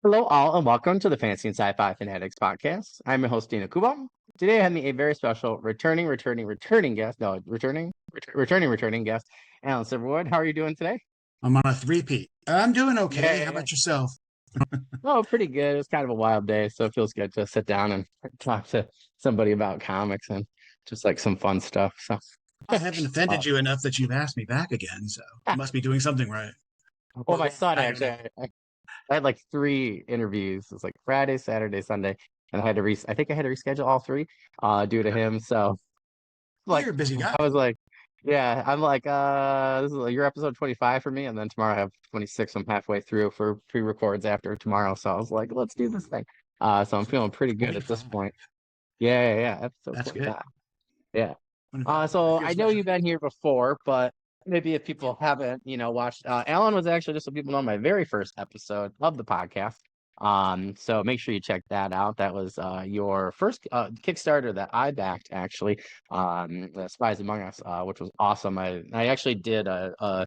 Hello, all, and welcome to the Fantasy and Sci-Fi Fanatics podcast. I'm your host, Coolbaugh. Today, I have me a very special returning guest. No, returning guest, Alin Silverwood. How are you doing today? I'm on a three-peat. I'm doing Yeah, okay. yeah, How yeah. about yourself? Oh, pretty good. It was kind of a wild day, so it feels good to sit down and talk to somebody about comics and just like some fun stuff. So, I haven't uh, offended you enough that you've asked me back again, so I must be doing something right. well, Or my son I don't actually, know. I had like three interviews. It was like Friday, Saturday, Sunday, and I think I had to reschedule all three, due to him. So. Oh, Like you're a busy guy. I was like, yeah, I'm like, this is like your episode 25 for me, and then tomorrow I have 26. I'm halfway through for pre-records after tomorrow. So I was like, let's do this thing. So I'm feeling pretty good at this 25. point. Yeah, yeah, yeah. Episode That's good. 25. Yeah. 25. That So I feels know better. you've been here before, but maybe if people haven't, watched, Alan was actually, just so people know, my very first episode of the podcast. So make sure you check that out. That was your first Kickstarter that I backed, actually, the Spies Among Us, which was awesome. I actually did uh,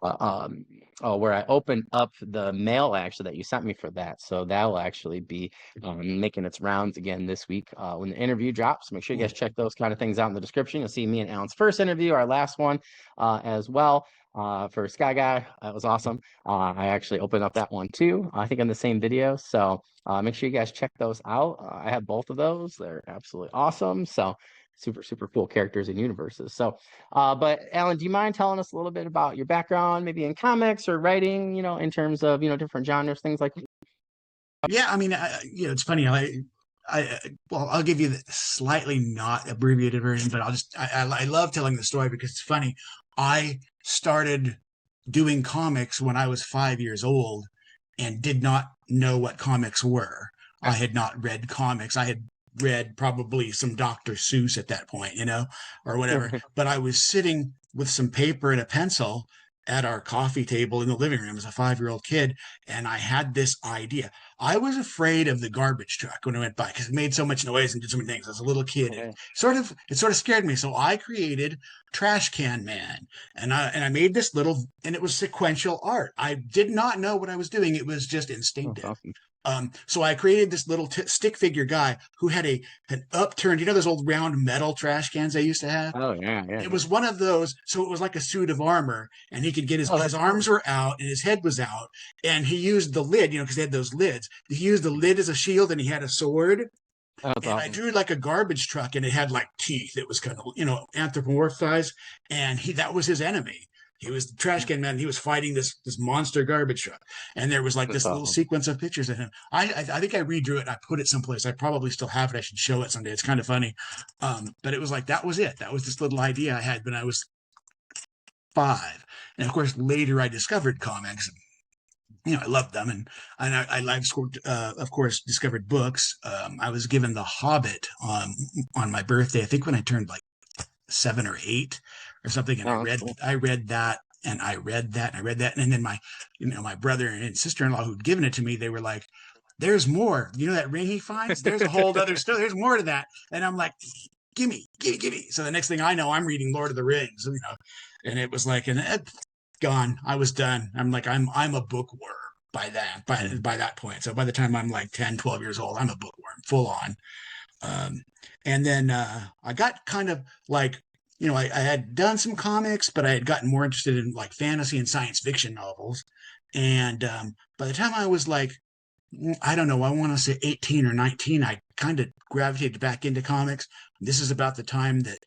um, where I opened up the mail actually that you sent me for that. So that'll actually be making its rounds again this week when the interview drops. Make sure you guys Cool. check those kind of things out in the description. You'll see me and Alan's first interview, our last one as well. For Sky Guy, that was awesome. I actually opened up that one too, I think in the same video. So make sure you guys check those out. I have both of those. They're absolutely awesome. So super, super cool characters and universes. So but Alan, do you mind telling us a little bit about your background, maybe in comics or writing, in terms of, different genres, things like that? Yeah, I mean, it's funny. Well, I'll give you the slightly not abbreviated version, but I love telling the story because it's funny. I started doing comics when I was 5 years old and did not know what comics were. I had not read comics. I had read probably some Dr. Seuss at that point, or whatever. But I was sitting with some paper and a pencil at our coffee table in the living room as a 5-year-old kid, and I had this idea. I was afraid of the garbage truck when I went by because it made so much noise and did so many things. As a little kid, it Okay. sort of scared me. So I created Trash Can Man, and I made this little, and it was sequential art. I did not know what I was doing. It was just Oh, that's instinctive. awesome. So I created this little stick figure guy who had an upturned, those old round metal trash cans I used to have. Oh, yeah, yeah, It yeah. was one of those, so it was like a suit of armor, and he could get Oh, his that's arms cool. were out and his head was out, and he used the lid, because they had those lids. He used the lid as a shield, and he had a sword. That's And I awesome. drew like a garbage truck, and it had like teeth. It was kind of anthropomorphized, and he that was his enemy. He was the trash can man. He was fighting this monster garbage truck, and there was like That's this little awesome. sequence of pictures of him. I think I redrew it and I put it someplace. I probably still have it. I should show it someday. It's kind of funny, but it was like that was it. That was this little idea I had when I was 5, and of course later I discovered comics. I loved them, of course, discovered books. I was given The Hobbit on my birthday. I think when I turned like 7 or 8 or something, and Oh, that's cool. I read that, and I read that, and I read that, and then my brother and sister-in-law who'd given it to me, they were like, "There's more. You know that ring he finds? There's a whole other story. There's more to that." And I'm like, "Gimme, gimme, gimme!" So the next thing I know, I'm reading Lord of the Rings, and it was like, and gone. I was done. I'm like, I'm a bookworm by that point. So by the time I'm like 10, 12 years old, I'm a bookworm full on. Um, and then I got kind of like, I had done some comics, but I had gotten more interested in like fantasy and science fiction novels. And by the time I was like, I don't know, I want to say 18 or 19, I kind of gravitated back into comics. This is about the time that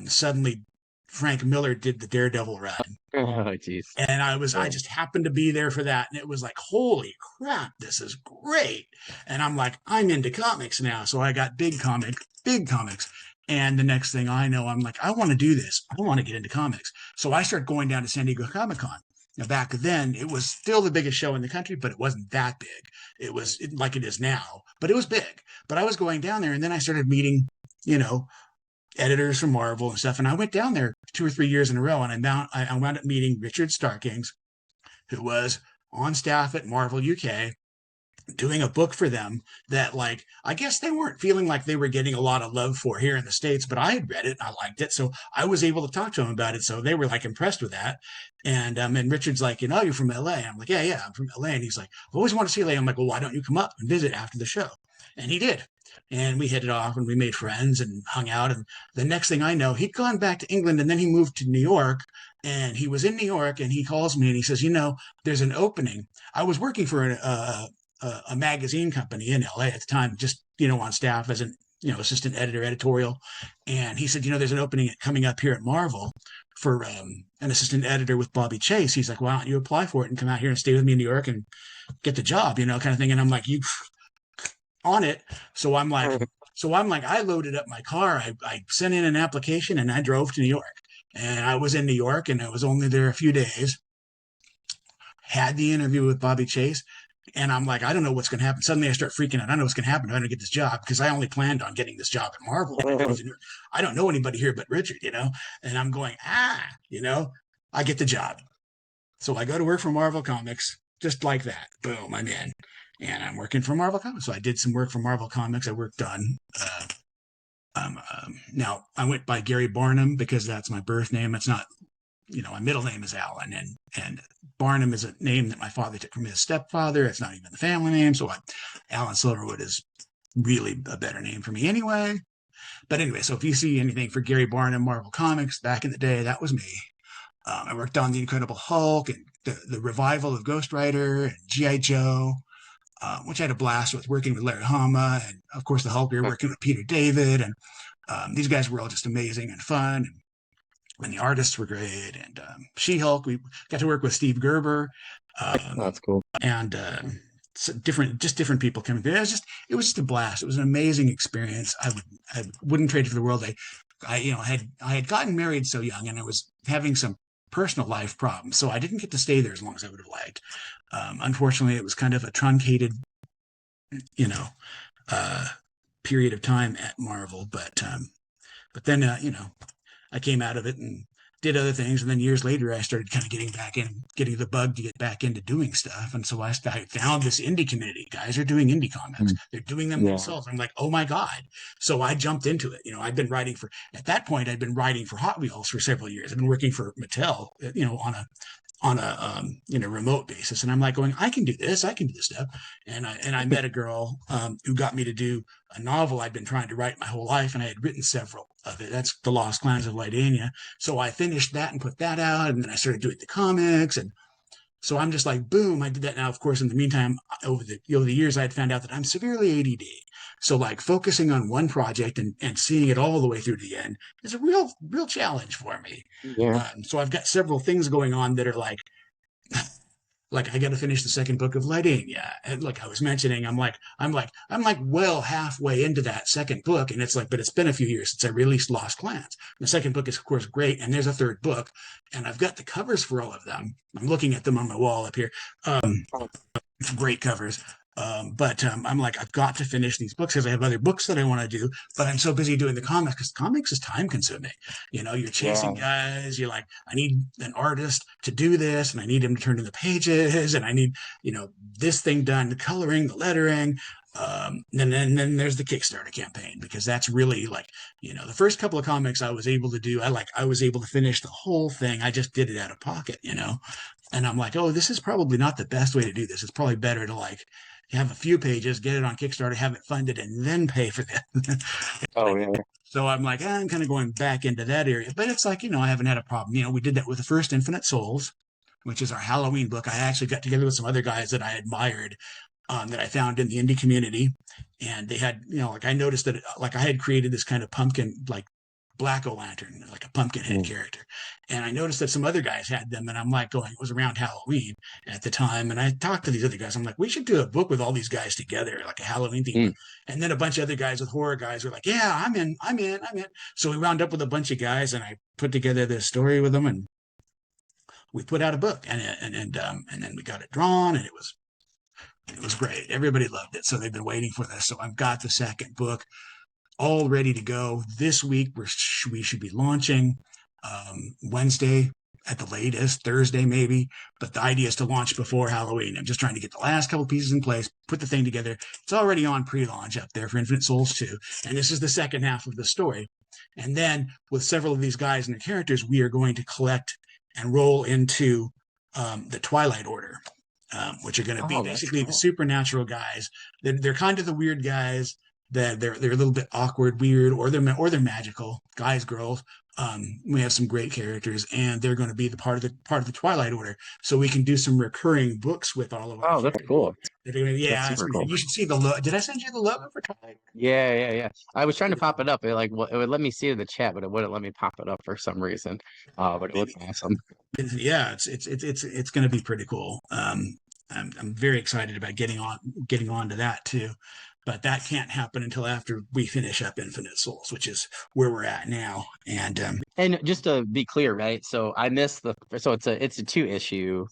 suddenly Frank Miller did the Daredevil run, Oh, jeez. and I Yeah. just happened to be there for that, and it was like, holy crap, this is great. And I'm like, I'm into comics now. So I got big comics, and the next thing I know, I'm like, I want to do this. I want to get into comics. So I started going down to San Diego Comic-Con. Now, back then it was still the biggest show in the country, but it wasn't that big. Like it is now, but it was big. But I was going down there, and then I started meeting, you know editors from Marvel and stuff. And I went down there 2 or 3 years in a row, and I wound up meeting Richard Starkings, who was on staff at Marvel UK. doing a book for them that, like, I guess they weren't feeling like they were getting a lot of love for here in the States, but I had read it, I liked it, so I was able to talk to them about it, so they were like impressed with that. And Richard's like, you're from LA. I'm like, yeah, I'm from LA. And he's like, I always want to see LA. I'm like, well, why don't you come up and visit after the show? And he did. And we hit it off and we made friends and hung out. And the next thing I know, he'd gone back to England and then he moved to New York. And he was in New York and he calls me and he says, there's an opening. I was working for a magazine company in LA at the time, just, on staff as an, assistant editor, editorial. And he said, there's an opening coming up here at Marvel for an assistant editor with Bobby Chase. He's like, why don't you apply for it and come out here and stay with me in New York and get the job, kind of thing. And I'm like, you on it. So I'm like, I loaded up my car. I sent in an application and I drove to New York. And I was in New York and I was only there a few days. Had the interview with Bobby Chase. And I'm like, I don't know what's going to happen. Suddenly I start freaking out. I don't know what's going to happen if I don't get this job, because I only planned on getting this job at Marvel. I don't know anybody here but Richard, and I'm going, I get the job. So I go to work for Marvel Comics just like that. Boom, I'm in. And I'm working for Marvel Comics. So I did some work for Marvel Comics. I worked on, now I went by Gary Barnum because that's my birth name. It's not, my middle name is Alin, and Barnum is a name that my father took from his stepfather. It's not even the family name. So Alin Silverwood is really a better name for me anyway. But anyway, so if you see anything for Gary Barnum, Marvel Comics, back in the day, that was me. I worked on The Incredible Hulk and the revival of Ghost Rider and G.I. Joe, which I had a blast with, working with Larry Hama. And of course, the Hulk, we were working with Peter David. And these guys were all just amazing and fun. And the artists were great. And She-Hulk, we got to work with Steve Gerber. That's cool. And so different people coming through. It was just a blast. It was an amazing experience. I wouldn't trade it for the world. I had gotten married so young, and I was having some personal life problems, so I didn't get to stay there as long as I would have liked. Unfortunately, it was kind of a truncated, period of time at Marvel. But then, I came out of it and did other things. And then years later, I started kind of getting the bug to get back into doing stuff. And so I found this indie community. Guys are doing indie comics. They're doing them themselves. I'm like, oh my God. So I jumped into it. At that point, I'd been writing for Hot Wheels for several years. I've been working for Mattel, on a remote basis. And I'm like going, I can do this stuff. And I met a girl who got me to do a novel I'd been trying to write my whole life. And I had written several of it. That's The Lost Clans of Lydania. So I finished that and put that out. And then I started doing the comics. And so I'm just like, boom, I did that. Now, of course, in the meantime, over the years, I had found out that I'm severely ADD. So like focusing on one project and seeing it all the way through to the end is a real challenge for me. Yeah. So I've got several things going on that are like I got to finish the second book of Lydania. And like I was mentioning, I'm like well halfway into that second book. And it's like, but it's been a few years since I released Lost Clans. The second book is of course great. And there's a third book and I've got the covers for all of them. I'm looking at them on my wall up here. Great covers. But I'm like, I've got to finish these books because I have other books that I want to do, but I'm so busy doing the comics because comics is time consuming. You're chasing guys. You're like, I need an artist to do this and I need him to turn in the pages and I need, this thing done, the coloring, the lettering. And then there's the Kickstarter campaign, because that's really like, the first couple of comics I was able to do, I was able to finish the whole thing. I just did it out of pocket, and I'm like, oh, this is probably not the best way to do this. It's probably better to like have a few pages, get it on Kickstarter, have it funded, and then pay for that. Oh yeah. So I'm like, I'm kind of going back into that area, but it's like, I haven't had a problem. We did that with the first Infinite Souls, which is our Halloween book. I actually got together with some other guys that I admired, that I found in the indie community. And they had, I noticed that I had created this kind of pumpkin, like Black O-Lantern, like a pumpkin head character. And I noticed that some other guys had them. And I'm like going, it was around Halloween at the time. And I talked to these other guys. I'm like, we should do a book with all these guys together, like a Halloween theme. And then a bunch of other guys with horror guys were like, yeah, I'm in. So we wound up with a bunch of guys and I put together this story with them and we put out a book and then we got it drawn and it was great. Everybody loved it. So they've been waiting for this. So I've got the second book all ready to go. This week we should be launching Wednesday, at the latest Thursday, maybe. But the idea is to launch before Halloween. I'm just trying to get the last couple pieces in place, put the thing together. It's already on pre-launch up there for Infinite Souls 2. And this is the second half of the story. And then with several of these guys and their characters, we are going to collect and roll into the Twilight Order, which are going to be basically the supernatural guys. They're kind of the weird guys. That they're a little bit awkward, weird, or they're magical guys, girls. We have some great characters, and they're going to be the part of the Twilight Order, so we can do some recurring books with all of our. Oh, that's cool. Yeah, that's super cool. You should see the logo. Did I send you the logo for Twilight? Yeah. I was trying to pop it up. It would let me see it in the chat, but it wouldn't let me pop it up for some reason. But it looks awesome. Yeah, it's going to be pretty cool. I'm very excited about getting on to that too. But that can't happen until after we finish up Infinite Souls, which is where we're at now. And just to be clear, right? So I missed so it's a 2-issue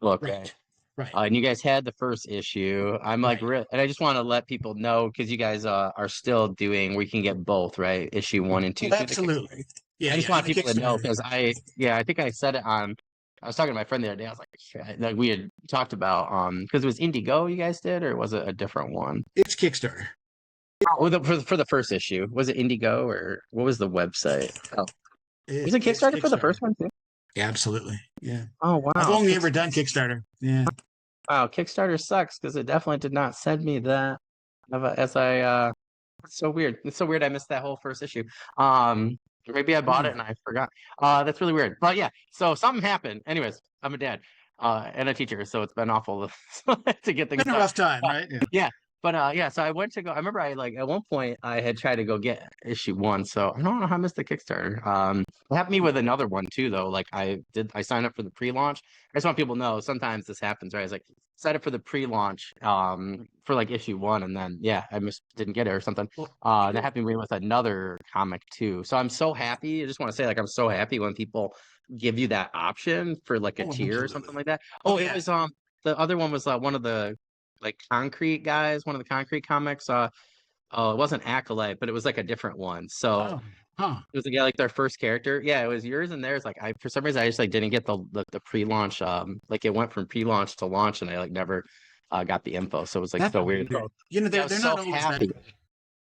book, right? Right. And you guys had the first issue. I'm like, and I just want to let people know because you guys are still doing. We can get both, right? Issue 1 and 2. Absolutely. Yeah. I just want people to know because I think I said it on. I was talking to my friend the other day. I was like we had talked about because it was Indigo you guys did, or was it a different one? It's Kickstarter. Oh, for the first issue, was it Indigo or what was the website? Oh, was it Kickstarter for the first one too? Yeah, absolutely. Yeah. Oh wow. I've only ever done Kickstarter. Yeah. Wow, Kickstarter sucks because it definitely did not send me that. It's so weird. It's so weird. I missed that whole first issue. Maybe I bought it and I forgot. That's really weird. But yeah, so something happened. Anyways, I'm a dad and a teacher, so it's been awful to get things. It's been a rough time, right? Yeah. But so I went to go. I remember at one point I had tried to go get issue 1, so I don't know how I missed the Kickstarter. It happened to me with another one too, though. Like I signed up for the pre-launch. I just want people to know sometimes this happens, right? It's like sign up for the pre-launch for like issue 1, and then I didn't get it or something. That happened to me with another comic too. So I'm so happy. I just want to say I'm so happy when people give you that option for like a tier or something like that. It was the other one was one of the concrete guys, one of the concrete comics. It wasn't Acolyte, but it was like a different one. So it was like their first character. Yeah, it was yours and theirs. Like for some reason I just didn't get the pre-launch. It went from pre-launch to launch, and I never got the info. So it was so weird. They're so not always happy.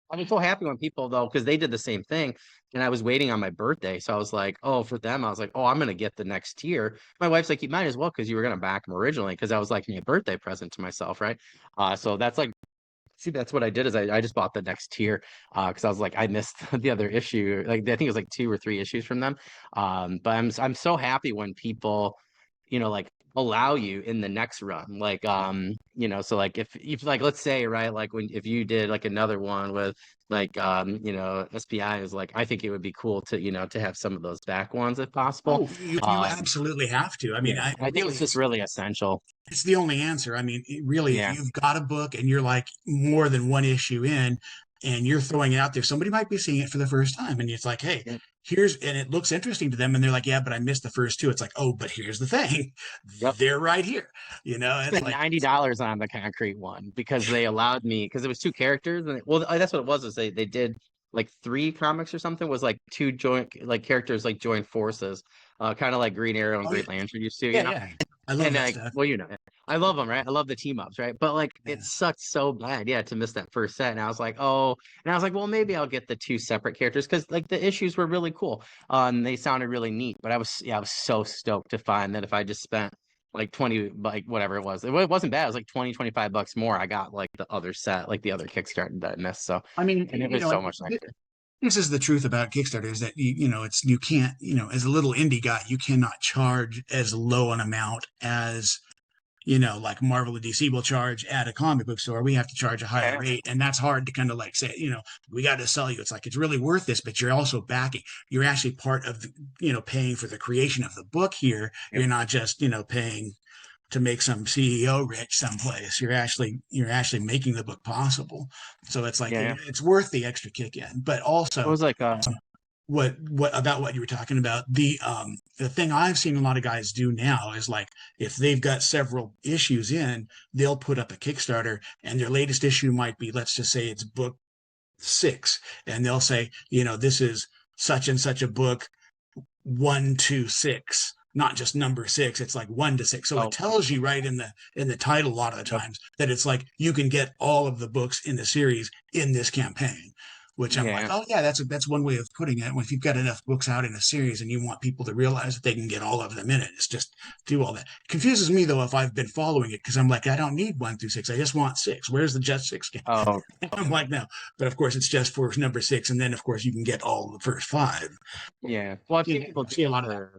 I'm so happy when people though, because they did the same thing, and I was waiting on my birthday, so I was like, for them, I was like, I'm gonna get the next tier. My wife's like, you might as well because you were gonna back them originally, because I was like my birthday present to myself, right? So that's that's what I did is I just bought the next tier because I was like I missed the other issue. I think it was 2 or 3 issues from them. But I'm so happy when people allow you in the next run, so if let's say, right, if you did another one with SPIs, I think it would be cool to to have some of those back ones if possible. You absolutely have to. I mean, I think it's just really essential. It's the only answer. I mean, really, if you've got a book and you're more than 1 issue in, and you're throwing it out there, somebody might be seeing it for the first time, and it's like, hey, and it looks interesting to them, and they're like, yeah, but I missed the first 2. It's like, but here's the thing, they're right here. It's $90 on the concrete one because they allowed me, because it was 2 characters, and that's what it was. Is they did 3 comics or something, was 2 joint characters joined forces, kind of like Green Arrow and Green Lantern used to. Yeah. I love that stuff. I love them, right? I love the team ups, right? But it sucked so bad, to miss that first set. And I was like, well, maybe I'll get the 2 separate characters because the issues were really cool, and they sounded really neat. But I was so stoked to find that if I just spent 20, whatever it wasn't bad. It was $20-$25 more. I got the other set, the other Kickstarter that I missed. So I mean, and it was so much nicer. This is the truth about Kickstarter, is that you can't, as a little indie guy, you cannot charge as low an amount as like Marvel and DC will charge at a comic book store. We have to charge a higher rate, and that's hard to kind of say, we got to sell you. It's really worth this, but you're also backing. You're actually part of paying for the creation of the book here. You're not just paying to make some CEO rich someplace. You're actually making the book possible. So it's it's worth the extra kick in. But also, it was what about what you were talking about? The thing I've seen a lot of guys do now is if they've got several issues in, they'll put up a Kickstarter, and their latest issue might be, let's just say it's book 6, and they'll say, this is such and such a book 1 to 6. not just number 6. It's like 1 to 6. So it Oh, tells you right in the title a lot of the yep. times that it's like you can get all of the books in the series in this campaign. Which I'm like, Yeah. oh yeah, that's one way of putting it. If you've got enough books out in a series and you want people to realize that they can get all of them in it, it's just do all that. Confuses me though if I've been following it, because I'm like, I don't need 1 through 6. I just want 6. Where's the just 6? Oh, I'm like, no. But of course, it's just for number 6, and then of course you can get all the first 5. yeah. Well, I've You seen know, people I do see a it lot of that. for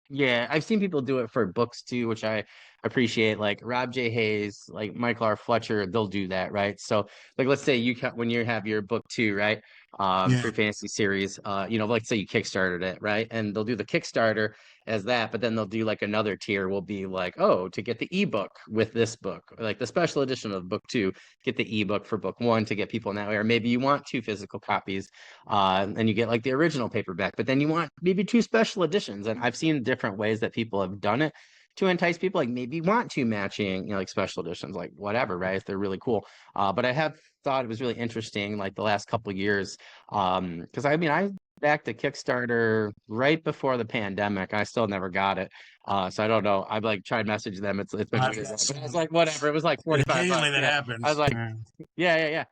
Yeah, I've seen people do it for books too, which I appreciate. Like Rob J. Hayes, like Michael R. Fletcher, they'll do that, right? So, like, let's say when you have your book two, right, for Yeah. your fantasy series, let's say you kickstarted it, right, and they'll do the Kickstarter as that, but then they'll do like another tier will be like, oh, to get the ebook with this book, or like the special edition of book two, get the ebook for book one to get people in that way, or maybe you want 2 physical copies and you get like the original paperback, but then you want maybe 2 special editions. And I've seen different ways that people have done it to entice people, like maybe want 2 matching, like special editions, like whatever, right? If they're really cool. But I have thought it was really interesting, like the last couple of years, because I backed a Kickstarter right before the pandemic. I still never got it. So I don't know. I've like tried to message them. It's been years. But I was like, whatever. It was like And 45 occasionally bucks. that Yeah. I was happens. like, yeah.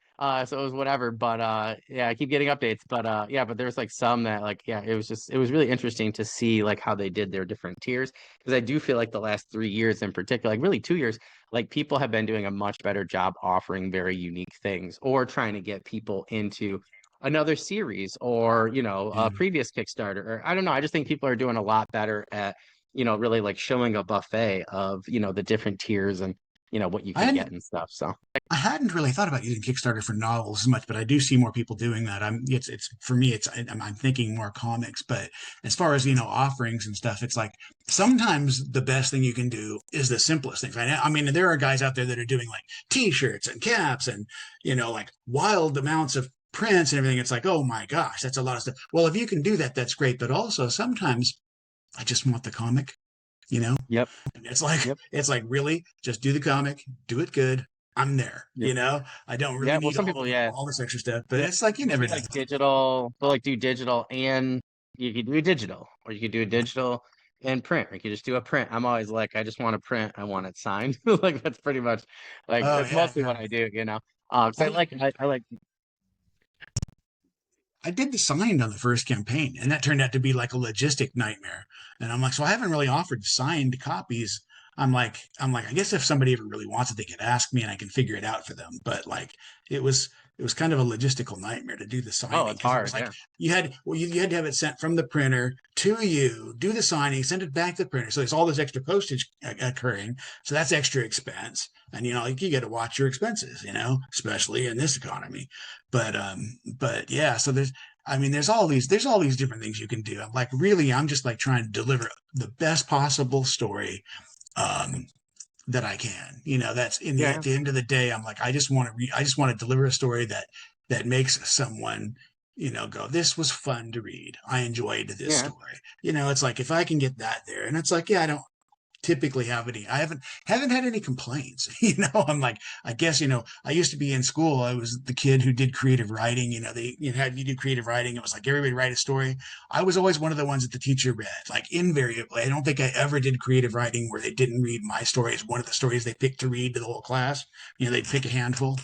So it was whatever, but yeah, I keep getting updates, but yeah, but there's like some that like, yeah, it was really interesting to see like how they did their different tiers, because I do feel like the last 3 years in particular, like really 2 years, like people have been doing a much better job offering very unique things or trying to get people into another series or, Yeah. a previous Kickstarter, or I don't know. I just think people are doing a lot better at, really like showing a buffet of, the different tiers and, what you I can hadn't get and stuff. So I hadn't really thought about using Kickstarter for novels as much, but I do see more people doing that. It's for me, I'm thinking more comics, but as far as, offerings and stuff, it's like sometimes the best thing you can do is the simplest things. I mean, there are guys out there that are doing like t-shirts and caps and, like wild amounts of prints and everything. It's like, oh my gosh, that's a lot of stuff. Well, if you can do that, that's great. But also sometimes I just want the comic, you know? yep. And Yep. it's like really just do the comic, do it good. I'm there, Yep. I don't really Yeah. Well, need some people, yeah. all this extra stuff, but Yeah. it's like you Some never people know. like digital. They'll like do digital and you could do digital, or you could do digital and print, or you could just do a print. I'm always like, I just want a print. I want it signed. Like that's pretty much like Oh that's yeah, mostly yeah. what I do, So I I like, I did the signed on the first campaign, and that turned out to be like a logistic nightmare. And I'm like, so I haven't really offered signed copies. I guess if somebody ever really wants it, they could ask me, and I can figure it out for them. But like, it was it was kind of a logistical nightmare to do the oh, signing it's because it was hard. like Yeah. you had to have it sent from the printer to you, do the signing, send it back to the printer. So there's all this extra postage occurring. So that's extra expense, and like you got to watch your expenses, especially in this economy. But yeah, so there's all these different things you can do. I'm just like trying to deliver the best possible story um that I can. That's at Yeah. the end of the day, I'm like, I just want to deliver a story that makes someone, go, this was fun to read. I enjoyed this Yeah. story. It's like if I can get that there, and it's like, yeah, I don't typically have any. I haven't had any complaints. I'm like, I guess, I used to be in school. I was the kid who did creative writing. They had you do creative writing. It was like everybody write a story. I was always one of the ones that the teacher read, like invariably. I don't think I ever did creative writing where they didn't read my story as one of the stories they picked to read to the whole class. They'd pick a handful.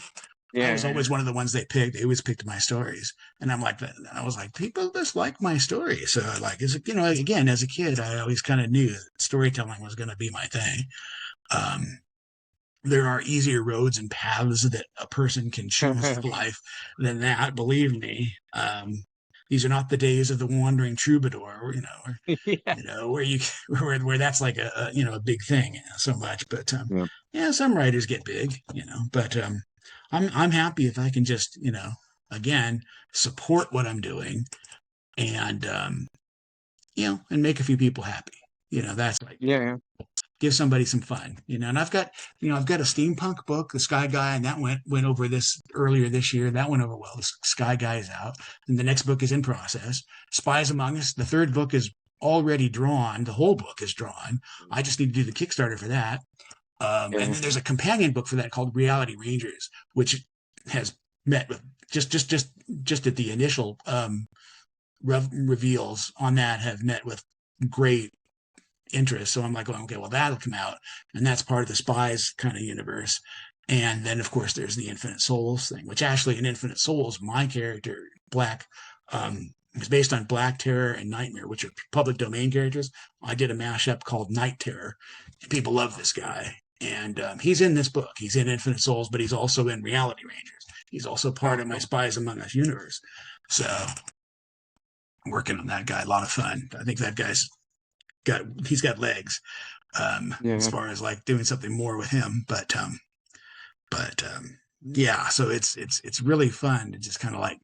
I was Yeah. always one of the ones they picked. They always picked my stories, and I was like, people just like my stories. So, like, again, as a kid, I always kind of knew that storytelling was going to be my thing. Um, there are easier roads and paths that a person can choose in life than that. Believe me. These are not the days of the wandering troubadour, Yeah. where you where that's like a big thing, so much. But Yeah. yeah, some writers get big, but I'm happy if I can just, again, support what I'm doing and and make a few people happy. That's like Yeah. give somebody some fun, and I've got a steampunk book, the Sky Guy, and that went over this earlier this year. That went over well. The Sky Guy is out, and the next book is in process. Spies Among Us, the third book is already drawn. The whole book is drawn. I just need to do the Kickstarter for that. And Yeah. then there's a companion book for that called Reality Rangers, which has met with just at the initial reveals on that have met with great interest. So I'm like, okay, well, that'll come out. And that's part of the SPIs kind of universe. And then, of course, there's the Infinite Souls thing, which actually in Infinite Souls, my character, Black, was based on Black Terror and Nightmare, which are public domain characters. I did a mashup called Night Terror. People love this guy. And he's in this book. He's in Infinite Souls, but he's also in Reality Rangers. He's also part of my Spies Among Us universe. So working on that guy, a lot of fun. I think that guy's he's got legs as far as like doing something more with him. But yeah, so it's really fun to just kind of like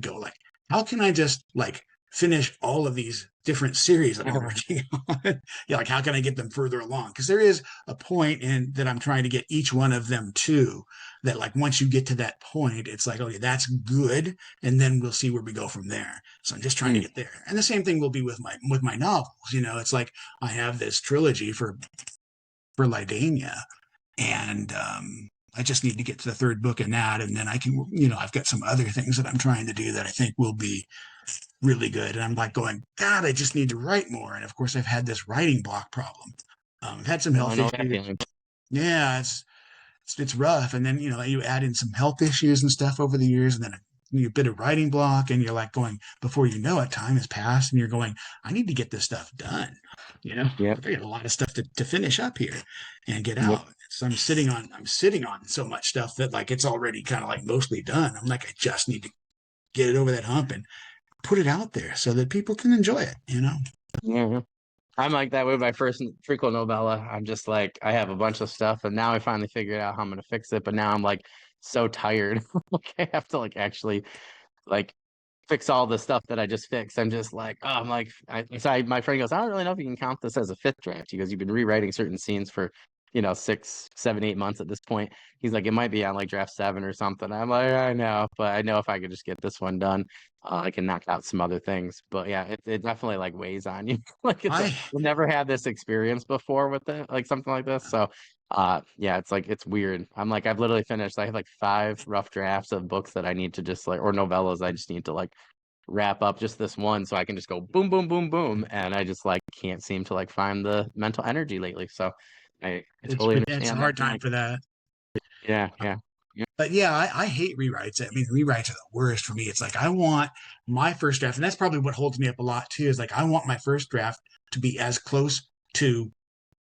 go like, how can I just like finish all of these different series that I'm working on? Yeah, like how can I get them further along? Because there is a point in that I'm trying to get each one of them to, that like once you get to that point, it's like, okay, that's good, and then we'll see where we go from there. So I'm just trying to get there. And the same thing will be with my novels. You know, it's like I have this trilogy for Lydania, and I just need to get to the third book in that, and then I can, you know, I've got some other things that I'm trying to do that I think will be really good. And I'm like going, God, I just need to write more. And of course, I've had this writing block problem. I've had some health issues. Yeah, it's rough. And then, you know, you add in some health issues and stuff over the years, and then a bit of writing block, and you're like going, before you know it, time has passed, and you're going, I need to get this stuff done. You know, I've got a lot of stuff to finish up here and get out. So I'm sitting on so much stuff that like it's already kind of like mostly done. I'm like, I just need to get it over that hump and put it out there so that people can enjoy it, you know? Yeah. I'm like that with my first prequel novella. I'm just like, I have a bunch of stuff, and now I finally figured out how I'm gonna fix it. But now I'm like so tired. Like I have to like actually like fix all the stuff that I just fixed. I'm just like, oh, I'm like, my friend goes, I don't really know if you can count this as a fifth draft. He goes, you've been rewriting certain scenes for, you know, 6, 7, 8 months at this point. He's like, it might be on like draft 7 or something. I'm like, I know, but I know if I could just get this one done, I can knock out some other things. But yeah, it definitely like weighs on you. Like we'll never had this experience before with it, like something like this. So yeah, it's like it's weird. I'm like, I've literally finished, I have like 5 rough drafts of books that I need to just like, or novellas I just need to like wrap up just this one so I can just go boom, boom, boom, boom. And I just like can't seem to like find the mental energy lately. So I totally understand. It's a hard time for that. Yeah. But yeah, I hate rewrites. I mean, rewrites are the worst for me. It's like I want my first draft, and that's probably what holds me up a lot too, is like I want my first draft to be as close to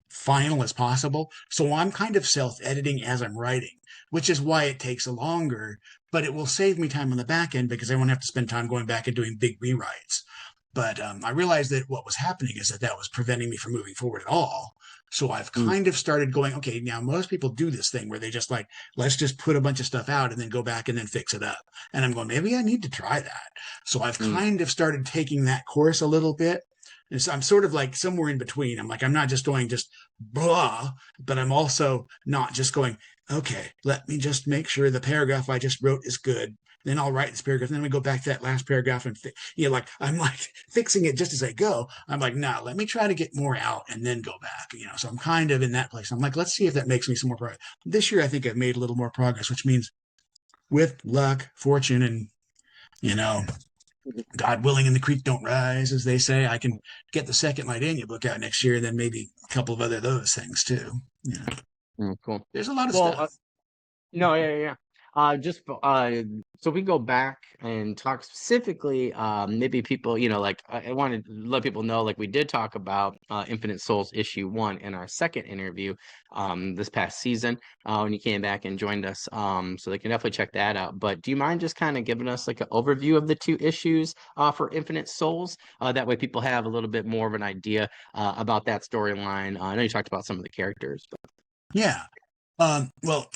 final as possible. So I'm kind of self-editing as I'm writing, which is why it takes longer, but it will save me time on the back end because I won't have to spend time going back and doing big rewrites. But I realized that what was happening is that was preventing me from moving forward at all. So I've kind of started going, okay, now most people do this thing where they just like, let's just put a bunch of stuff out and then go back and then fix it up. And I'm going, maybe I need to try that. So I've kind of started taking that course a little bit. And so I'm sort of like somewhere in between. I'm like, I'm not just going just blah, but I'm also not just going, okay, let me just make sure the paragraph I just wrote is good. Then I'll write this paragraph. And then we go back to that last paragraph and, you know, like I'm like fixing it just as I go. I'm like, no, let me try to get more out and then go back, you know. So I'm kind of in that place. I'm like, let's see if that makes me some more progress. This year, I think I've made a little more progress, which means with luck, fortune, and, you know, God willing and the creek don't rise, as they say, I can get the second Lydania book out next year, and then maybe a couple of those things too. You know, Cool. There's a lot of stuff. No, yeah. Just so we go back and talk specifically, maybe people, you know, like I wanted to let people know, like we did talk about Infinite Souls issue 1 in our second interview this past season when you came back and joined us. So they can definitely check that out. But do you mind just kind of giving us like an overview of the 2 issues for Infinite Souls? That way people have a little bit more of an idea about that storyline. I know you talked about some of the characters, but Yeah. Well,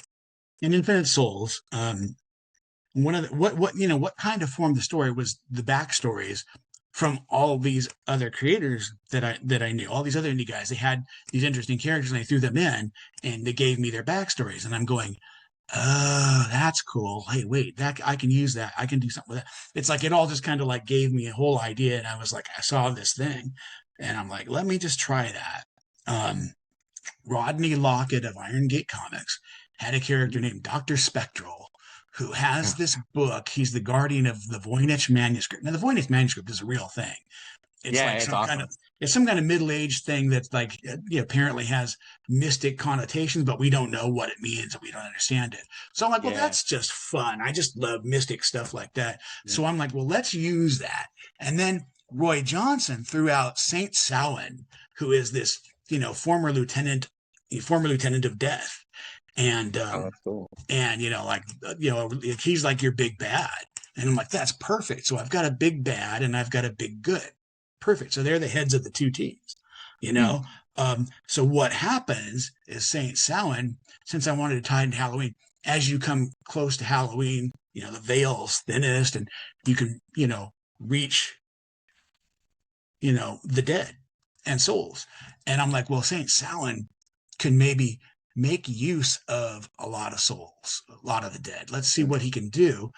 in Infinite Souls, one of the, what kind of formed the story was the backstories from all these other creators that I knew, all these other indie guys. They had these interesting characters, and I threw them in, and they gave me their backstories, and I'm going, oh, that's cool. Hey, wait, that I can use that. I can do something with that. It's like it all just kind of like gave me a whole idea, and I was like, I saw this thing, and I'm like, let me just try that. Rodney Lockett of Iron Gate Comics had a character named Dr. Spectral who has this book. He's the guardian of the Voynich manuscript. Now, the Voynich manuscript is a real thing. It's Yeah, like it's awesome. it's some kind of middle-aged thing that's like apparently has mystic connotations, but we don't know what it means and we don't understand it. So I'm like, well, Yeah. that's just fun. I just love mystic stuff like that. Yeah. So I'm like, well, let's use that. And then Roy Johnson threw out Saint Samhain, who is this former lieutenant of death, and Oh, that's cool. he's like your big bad. And I'm like, that's perfect. So I've got a big bad and I've got a big good. Perfect. So they're the heads of the two teams, you know? So what happens is Saint Samhain, since I wanted to tie into Halloween, as you come close to Halloween, the veil's thinnest and you can, reach, the dead and souls. And I'm like, well, Saint Samhain can maybe make use of a lot of souls, a lot of the dead. Let's see what he can do.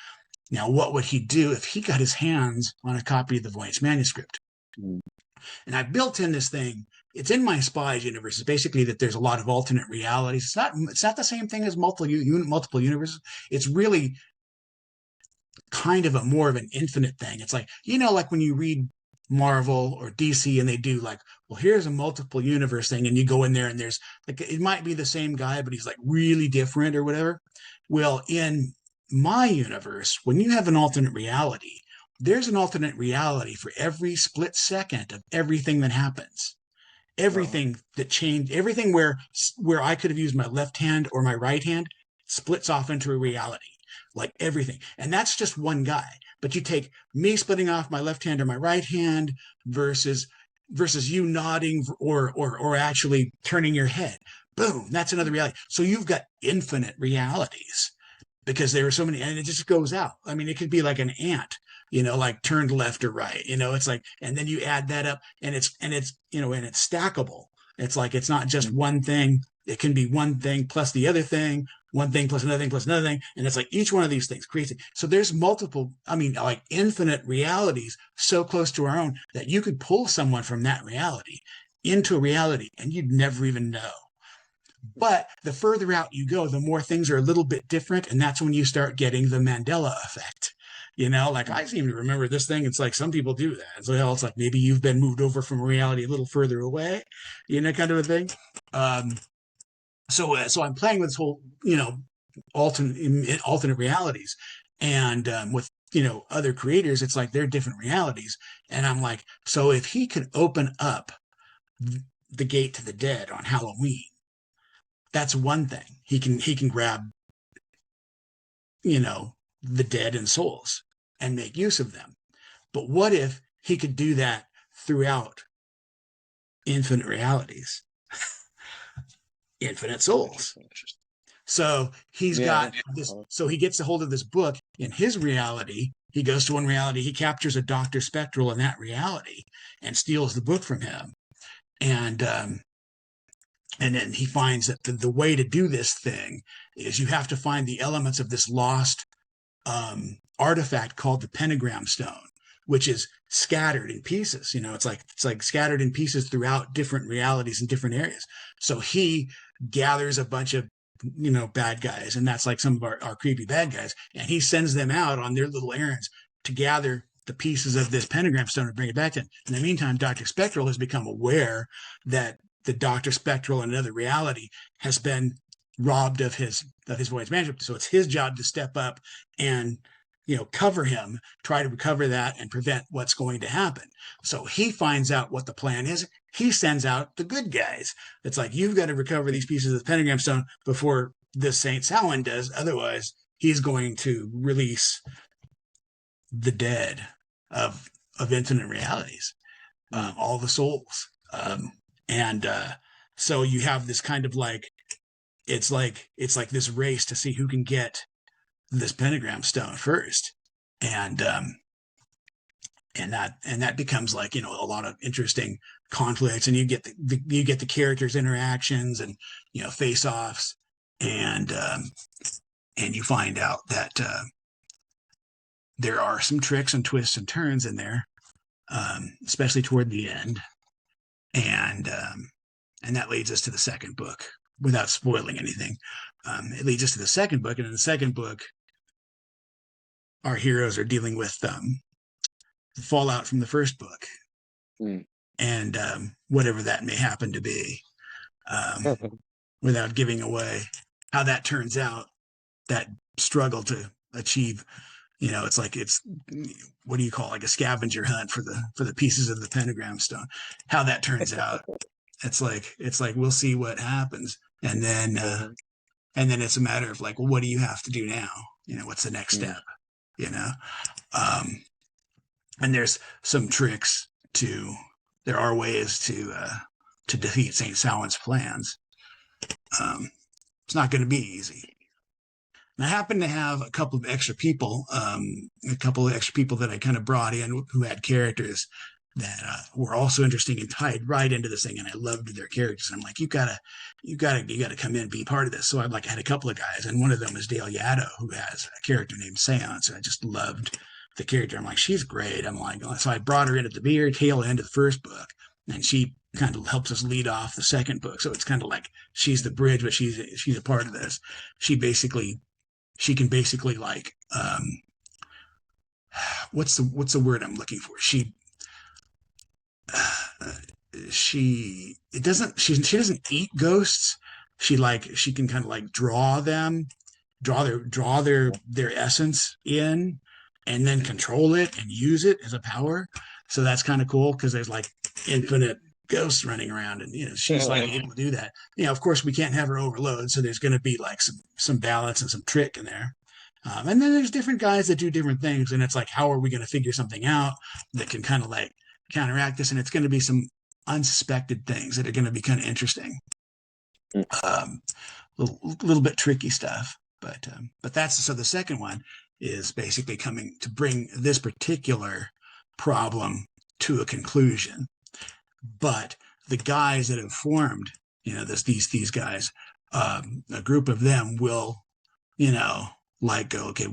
Now, what would he do if he got his hands on a copy of the Voyage manuscript? Mm. And I built in this thing. It's in my SPIs universe. It's basically that there's a lot of alternate realities. It's not the same thing as multiple universes. It's really kind of more of an infinite thing. It's like, like when you read Marvel or DC and they do like, well, here's a multiple universe thing. And you go in there and there's like, it might be the same guy, but he's like really different or whatever. Well, in my universe, when you have an alternate reality, there's an alternate reality for every split second of everything that happens. Everything that changed, everything where I could have used my left hand or my right hand splits off into a reality, like everything. And that's just one guy. But you take me splitting off my left hand or my right hand versus you nodding or actually turning your head. Boom, that's another reality. So you've got infinite realities because there are so many, and it just goes out. I mean, it could be like an ant, like turned left or right. It's like, and then you add that up, and it's stackable. It's like it's not just one thing. It can be one thing plus the other thing, one thing plus another thing plus another thing, and it's like each one of these things creates it. So there's multiple, like infinite realities so close to our own that you could pull someone from that reality into a reality, and you'd never even know. But the further out you go, the more things are a little bit different. And that's when you start getting the Mandela effect. Like I seem to remember this thing. It's like some people do that. So it's like maybe you've been moved over from reality a little further away, kind of a thing. So I'm playing with this whole, alternate realities. And with, other creators, it's like they're different realities. And I'm like, so if he can open up the gate to the dead on Halloween, that's one thing. He can grab, the dead and souls and make use of them. But what if he could do that throughout infinite realities, infinite souls? So he's got this. So he gets a hold of this book in his reality. He goes to one reality. He captures a Dr. Spectral in that reality and steals the book from him. And then he finds that the way to do this thing is you have to find the elements of this lost artifact called the pentagram stone, which is scattered in pieces. It's like scattered in pieces throughout different realities in different areas. So he gathers a bunch of bad guys, and that's like some of our creepy bad guys, and he sends them out on their little errands to gather the pieces of this pentagram stone and bring it back to him. In the meantime, Dr. Spectral has become aware that the Dr. Spectral in another reality has been robbed of his voice management. So it's his job to step up and, cover him, try to recover that and prevent what's going to happen. So he finds out what the plan is. He sends out the good guys. It's like, you've got to recover these pieces of the pentagram stone before this Saint Samhain does. Otherwise, he's going to release the dead of infinite realities, all the souls. So you have this kind of like, it's like this race to see who can get this pentagram stone first. And that becomes like, a lot of interesting conflicts, and you get the characters' interactions and, face-offs, and you find out that there are some tricks and twists and turns in there, especially toward the end. And that leads us to the second book without spoiling anything. It leads us to the second book. And in the second book, our heroes are dealing with the fallout from the first book. and whatever that may happen to be, without giving away how that turns out. That struggle to achieve, it's like what do you call, like a scavenger hunt for the pieces of the pentagram stone. How that turns out, it's like we'll see what happens, and then it's a matter of like, well, what do you have to do now? What's the next step? And there's some tricks there are ways to defeat St. Salmon's plans. It's not going to be easy. And I happen to have a couple of extra people that I kind of brought in who had characters that were also interesting and tied right into this thing, and I loved their characters. And I'm like, you gotta come in and be part of this. So I had a couple of guys, and one of them is Dale Yaddo, who has a character named Seance, and I just loved the character. I'm like, she's great. I'm like, so I brought her in at the very tail end of the first book, and she kind of helps us lead off the second book. So it's kind of like she's the bridge, but she's a part of this. She can basically like, what's the word I'm looking for? She doesn't eat ghosts. She can kind of like draw their essence in, and then control it and use it as a power. So that's kind of cool, because there's like infinite ghosts running around, and she's like able to do that. Of course we can't have her overload, so there's going to be like some balance and some trick in there. And then there's different guys that do different things, and it's like, how are we going to figure something out that can kind of like counteract this? And it's going to be some unsuspected things that are going to be kind of interesting. Little bit tricky stuff, but that's, so the second one is basically coming to bring this particular problem to a conclusion. But the guys that have formed, these guys, a group of them will, like go, okay,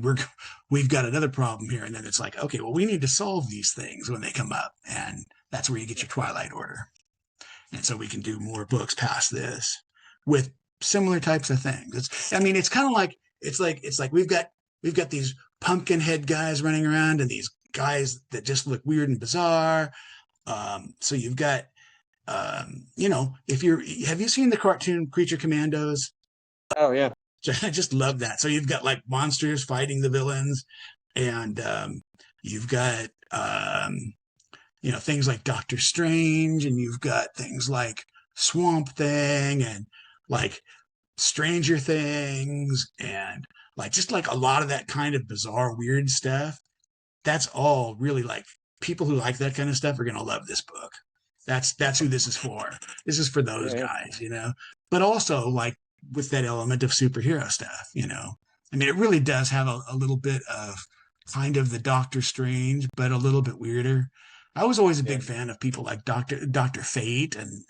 we've got another problem here, and then it's like, okay, well, we need to solve these things when they come up, and that's where you get your Twilight Order. And so we can do more books past this with similar types of things. It's kind of like, it's like we've got these pumpkin head guys running around, and these guys that just look weird and bizarre. So you've got, have you seen the cartoon Creature Commandos? Oh yeah. I just love that. So you've got like monsters fighting the villains, and you've got things like Doctor Strange, and you've got things like Swamp Thing, and like Stranger Things, and like just like a lot of that kind of bizarre, weird stuff. That's all really, like, people who like that kind of stuff are going to love this book. That's who this is for. This is for those guys, but also like with that element of superhero stuff, it really does have a little bit of kind of the Doctor Strange, but a little bit weirder. I was always a big fan of people like Dr. Fate and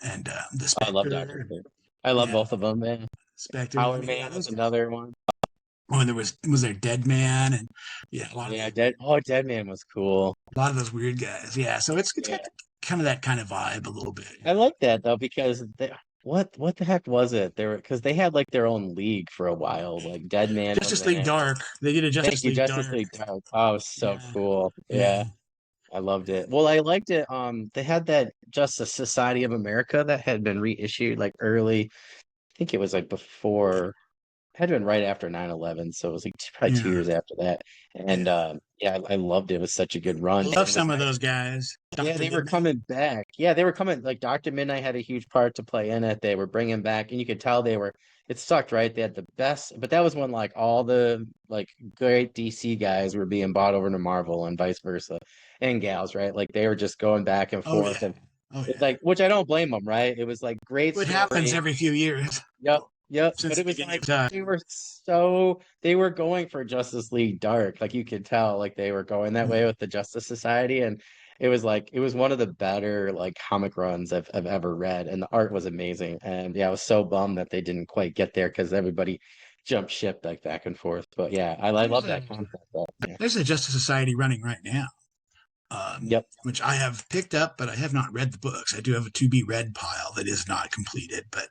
the Spectre. I love Dr. Fate. I love both of them, man. Spectre. Power Man was another one. Oh, and there was there Dead Man, and a lot of Dead Man was cool. A lot of those weird guys. Yeah, so it's got kind of that kind of vibe a little bit. I like that though, because what the heck was it? Because they had like their own league for a while, like Dead Man. Justice League Dark. They did a Justice League Dark. League Dark. Oh, it was so cool. Yeah. I loved it. Well, I liked it. They had that Justice Society of America that had been reissued like early. I think it was like before. Had been right after 9/11, so it was like probably 2 years after that. And I loved it. It was such a good run. I love some of those guys. They were coming back. Yeah, they were coming. Like Dr. Midnight had a huge part to play in it. They were bringing back, and you could tell it sucked, right? They had the best, but that was when like all the like great DC guys were being bought over to Marvel and vice versa, and gals, right? Like they were just going back and forth, and like, which I don't blame them, right? It was like great. It happens every few years. Yep. But it was like they were going for Justice League Dark. Like you could tell, like they were going that way with the Justice Society. And it was one of the better like comic runs I've ever read. And the art was amazing. And I was so bummed that they didn't quite get there because everybody jumped ship like back and forth. But I love that concept. There's a Justice Society running right now. Which I have picked up, but I have not read the books. I do have a to be read pile that is not completed, but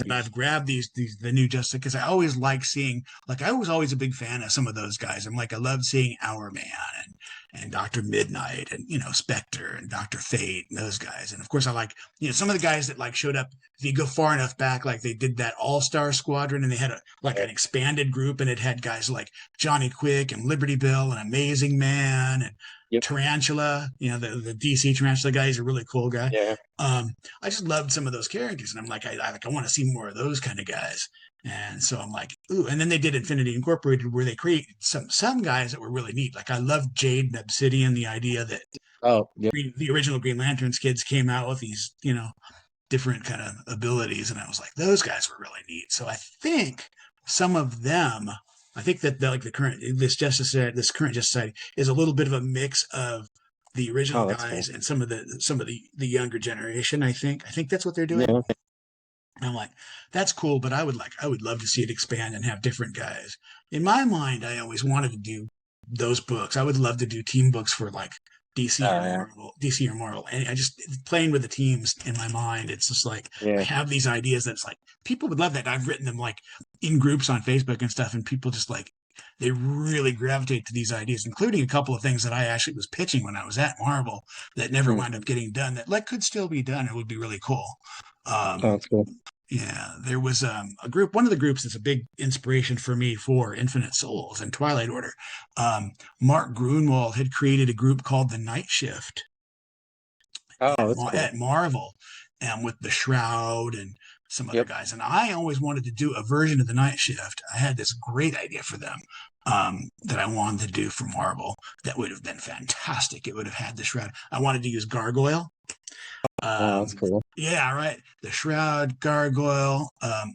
I've grabbed the new Justice, because I always like seeing, like I was always a big fan of some of those guys. I loved seeing Our Man and Dr. Midnight and, Spectre and Dr. Fate and those guys. And of course I like, some of the guys that like showed up, if you go far enough back, like they did that All-Star Squadron and they had an expanded group and it had guys like Johnny Quick and Liberty Bill and Amazing Man and Tarantula, the DC Tarantula guy. He's a really cool guy. Yeah. I just loved some of those characters, and I'm like, I want to see more of those kind of guys. And so I'm like, ooh. And then they did Infinity Incorporated, where they create some guys that were really neat. Like I loved Jade and Obsidian, the idea that the original Green Lanterns kids came out with these, different kind of abilities, and I was like, those guys were really neat. So I think some of them. I think that like this current Justice Society is a little bit of a mix of the original guys and some of the younger generation. I think that's what they're doing. Yeah. And I'm like, that's cool, but I would love to see it expand and have different guys. In my mind, I always wanted to do those books. I would love to do team books for like DC or Marvel. And I just playing with the teams in my mind. It's just like I have these ideas that's like people would love that. I've written them like in groups on Facebook and stuff, and people just like they really gravitate to these ideas, including a couple of things that I actually was pitching when I was at Marvel that never wound up getting done. That like could still be done. It would be really cool. That's cool. Yeah, there was a group, one of the groups that's a big inspiration for me for Infinite Souls and Twilight Order. Mark Grunwald had created a group called the Night Shift at Marvel, and with the Shroud and some other guys. And I always wanted to do a version of the Night Shift. I had this great idea for them that I wanted to do for Marvel that would have been fantastic. It would have had the Shroud. I wanted to use Gargoyle. That's cool. Yeah, right. The Shroud, Gargoyle.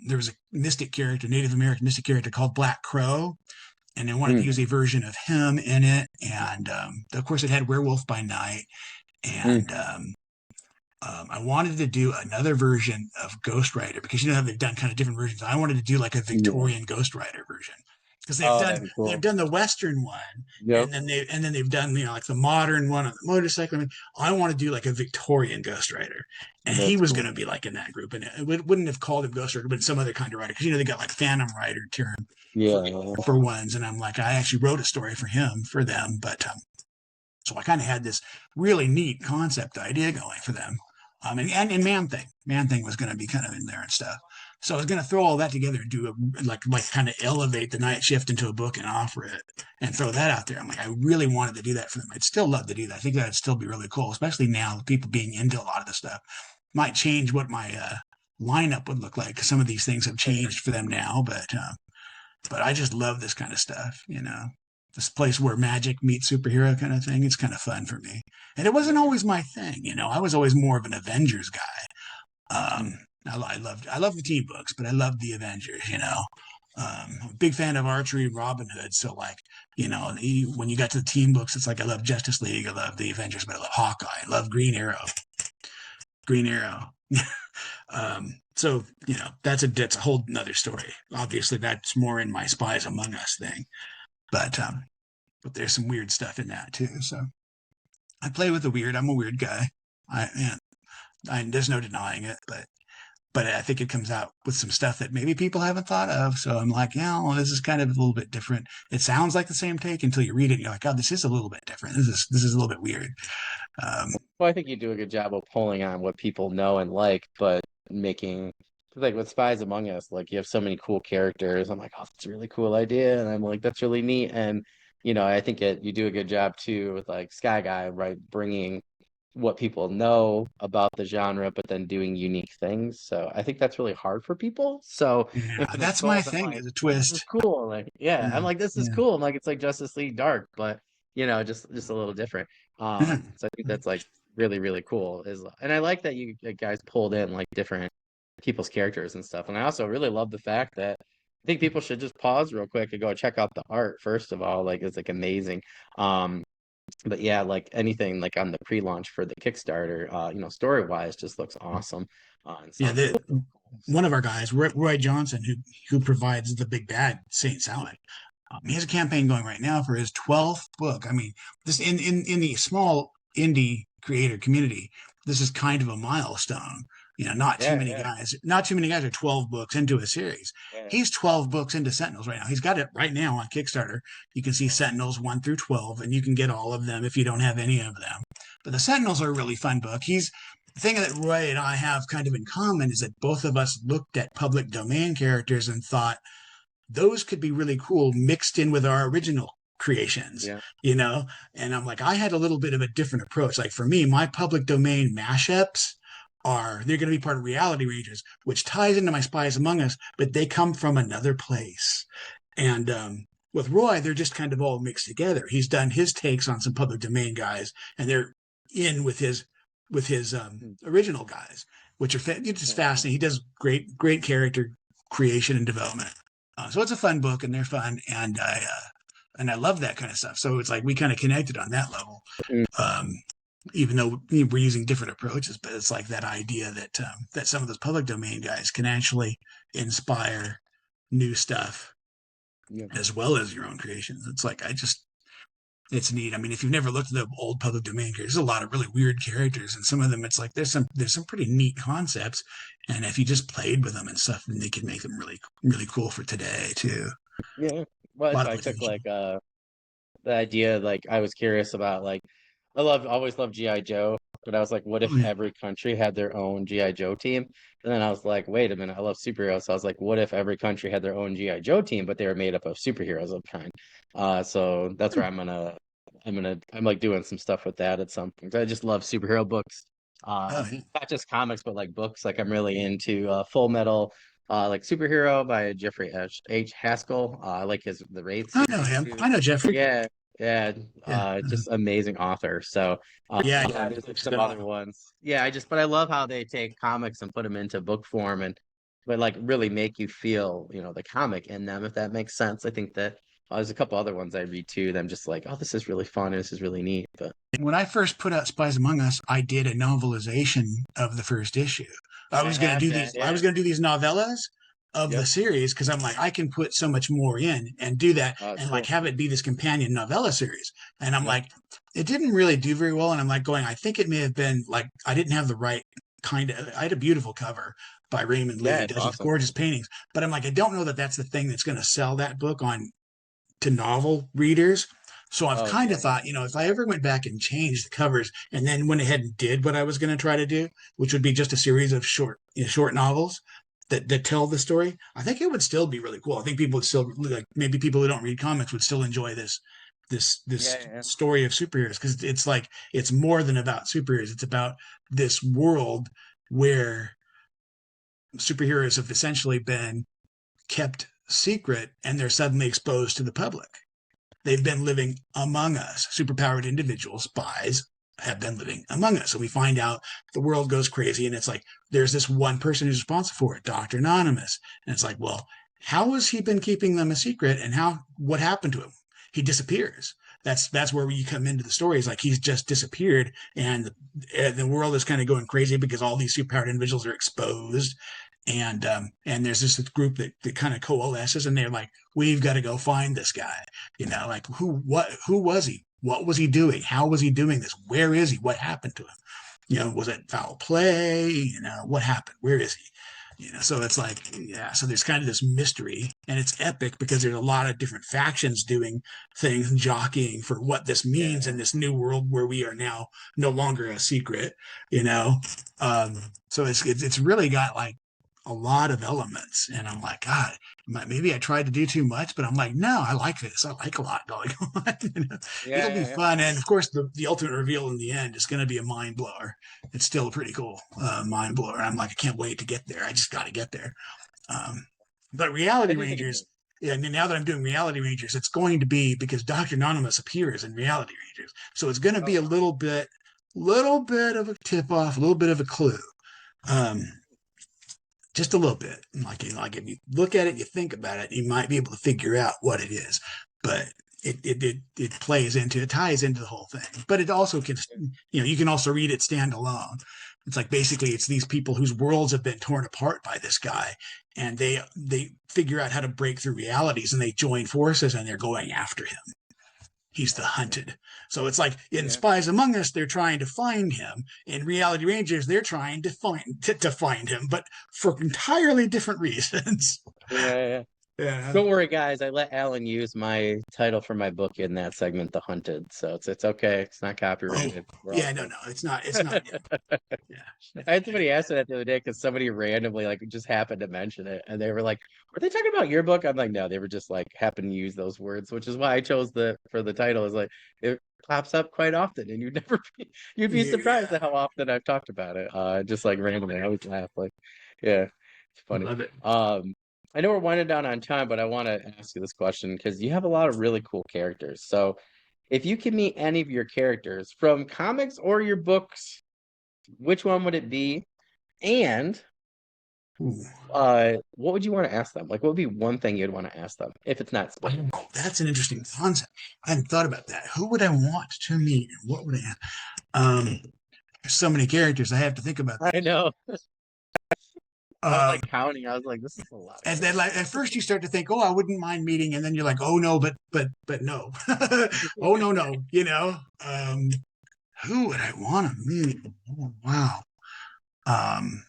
There was a mystic character, Native American mystic character called Black Crow, and I wanted to use a version of him in it. And of course, it had Werewolf by Night. And I wanted to do another version of Ghost Rider because you know how they've done kind of different versions. I wanted to do like a Victorian Ghost Rider version. Because they've done the Western one, and then they've done like the modern one on the motorcycle. I want to do like a Victorian Ghost Rider, and he was going to be like in that group, and it wouldn't have called him Ghost Rider, but some other kind of rider because they got like Phantom Rider term for ones, and I'm like I actually wrote a story for them, but so I kind of had this really neat concept idea going for them, and Man Thing was going to be kind of in there and stuff. So I was going to throw all that together and do like kind of elevate the Night Shift into a book and offer it and throw that out there. I'm like, I really wanted to do that for them. I'd still love to do that. I think that'd still be really cool, especially now people being into a lot of this stuff. Might change what my lineup would look like because some of these things have changed for them now. But I just love this kind of stuff, this place where magic meets superhero kind of thing. It's kind of fun for me. And it wasn't always my thing, I was always more of an Avengers guy. I love the team books, but I love the Avengers, I'm a big fan of Archery and Robin Hood. So when you got to the team books, it's like I love Justice League, I love the Avengers, but I love Hawkeye, I love Green Arrow. So, that's a whole nother story. Obviously that's more in my Spies Among Us thing, but there's some weird stuff in that too. So I play with the weird. I'm a weird guy. There's no denying it, but I think it comes out with some stuff that maybe people haven't thought of. So I'm like, this is kind of a little bit different. It sounds like the same take until you read it and you're like, oh, this is a little bit different. This is a little bit weird. Well, I think you do a good job of pulling on what people know and like, but making like with Spies Among Us, like you have so many cool characters. I'm like, oh, that's a really cool idea. And I'm like, that's really neat. And, I think you do a good job too with like Sky Guy, right? Bringing what people know about the genre, but then doing unique things. So I think that's really hard for people. So that's my thing is a twist. This is cool. Like, I'm like, this is cool. I'm like, it's like Justice League Dark, but just a little different. So I think that's like really, really cool. And I like that you guys pulled in like different people's characters and stuff. And I also really love the fact that I think people should just pause real quick and go check out the art. First of all, like it's like amazing. But yeah, like anything like on the pre-launch for the Kickstarter, story-wise just looks awesome. One of our guys, Roy Johnson, who provides the big bad Saint Salad, he has a campaign going right now for his 12th book. I mean, this in the small indie creator community, this is kind of a milestone. Not too Yeah, many yeah, guys. Not too many guys are 12 books into a series. yeah. He's 12 books into Sentinels right now. He's got it right now on Kickstarter. You can see Sentinels 1 through 12, and you can get all of them if you don't have any of them. But the Sentinels are a really fun book. The thing that Roy and I have kind of in common is that both of us looked at public domain characters and thought those could be really cool mixed in with our original creations, Yeah. And I'm like, I had a little bit of a different approach. Like for me, my public domain mashups they're going to be part of Reality Rangers, which ties into my Spies Among Us, but they come from another place. And with Roy, they're just kind of all mixed together. He's done his takes on some public domain guys, and they're in with his original guys, which are just fascinating. He does great character creation and development. So it's a fun book, and they're fun, and I love that kind of stuff. So it's like we kind of connected on that level, even though we're using different approaches. But it's like that idea that some of those public domain guys can actually inspire new stuff as well as your own creations. It's like it's neat. I mean, if you've never looked at the old public domain characters, there's a lot of really weird characters, and some of them, it's like there's some pretty neat concepts, and if you just played with them and stuff, then they could make them really really cool for today too. Yeah. Well, if I took like the idea, like I was curious about, like always loved GI Joe, but I was like, what if every country had their own GI Joe team? And then I was like, wait a minute, I love superheroes. So I was like, what if every country had their own GI Joe team, but they were made up of superheroes of kind? So that's where I'm like doing some stuff with that at some point. I just love superhero books. Not just comics, but like books. Like I'm really into Full Metal, like Superhero by Jeffrey H. Haskell. I like the Wraith I know him. too. I know Jeffrey. Yeah, yeah, Yeah. just amazing author. So there's like some other ones. Yeah, but I love how they take comics and put them into book form, but like really make you feel, the comic in them, if that makes sense. I think that there's a couple other ones I read too that I'm just like, oh, this is really fun and this is really neat. But when I first put out Spies Among Us, I did a novelization of the first issue. I was going to do these. I was going to do these novellas of the series because I'm like, I can put so much more in and do that and like have it be this companion novella series. And I'm like, it didn't really do very well. And I'm like I think it may have been like I didn't have the right kind of. I had a beautiful cover by Raymond Lee. He does these gorgeous paintings, but I'm like, I don't know that that's the thing that's going to sell that book on to novel readers. So I've kind of thought, if I ever went back and changed the covers and then went ahead and did what I was going to try to do, which would be just a series of short novels that tell the story, I think it would still be really cool. I think people would still, like, maybe people who don't read comics would still enjoy this story of superheroes, because it's like it's more than about superheroes. It's about this world where superheroes have essentially been kept secret and they're suddenly exposed to the public. They've been living among us. Superpowered individuals, spies, have been living among us. So we find out the world goes crazy, and it's like there's this one person who's responsible for it, Dr. Anonymous. And it's like, well, how has he been keeping them a secret, and what happened to him? He disappears. That's where you come into the story. It's like he's just disappeared, and the world is kind of going crazy because all these superpowered individuals are exposed. And there's this group that kind of coalesces, and they're like, we've got to go find this guy. Like who was he? What was he doing? How was he doing this? Where is he? What happened to him? Was it foul play? What happened? Where is he? So it's like, so there's kind of this mystery, and it's epic because there's a lot of different factions doing things and jockeying for what this means in this new world where we are now no longer a secret, so it's really got like a lot of elements, and I'm like, God, maybe I tried to do too much, but I'm like, no, I like this. I like a lot going on. It'll be fun, and of course, the ultimate reveal in the end is going to be a mind blower. It's still a pretty cool mind blower. I'm like, I can't wait to get there. I just got to get there. But Reality Rangers, and now that I'm doing Reality Rangers, it's going to be because Dr. Anonymous appears in Reality Rangers, so it's going to be a little bit of a tip off, a little bit of a clue. Just a little bit. Like if you look at it, you think about it, you might be able to figure out what it is. But it ties into the whole thing. But it also can, you can also read it standalone. It's like basically it's these people whose worlds have been torn apart by this guy, and they figure out how to break through realities, and they join forces, and they're going after him. he's the hunted. So it's like in Yeah. Spies Among Us, they're trying to find him. In Reality Rangers, they're trying to find him, but for entirely different reasons. Yeah. Yeah. Don't worry, guys. I let Alan use my title for my book in that segment, The Hunted. So it's okay. It's not Oh, copyrighted. We're all yeah. No, good. no, it's not. It's not. Yeah. I had somebody ask me that the other day because somebody randomly like just happened to mention it, and they were like, "Were they talking about your book?" I'm like, "No, they were just like happened to use those words," which is why I chose the for the title. Is like it pops up quite often, and you'd be surprised Yeah. at how often I've talked about it. Just like randomly, I always laugh. Like, yeah, it's I funny. love it. I know we're winding down on time, but I want to ask you this question because you have a lot of really cool characters. So, if you could meet any of your characters from comics or your books, which one would it be? And Ooh. what would you want to ask them? Like, what would be one thing you'd want to ask them if it's not spoiler? Oh, that's an interesting concept. I hadn't thought about that. Who would I want to meet? And what would I ask? There's so many characters. I have to think about that. I know. I was Um, like counting. I was like, this is a lot. and then like at first you start to think, oh, I wouldn't mind meeting, and then you're like, oh no, but no. Oh no, you know. Who would I want to meet? Oh, wow. Um,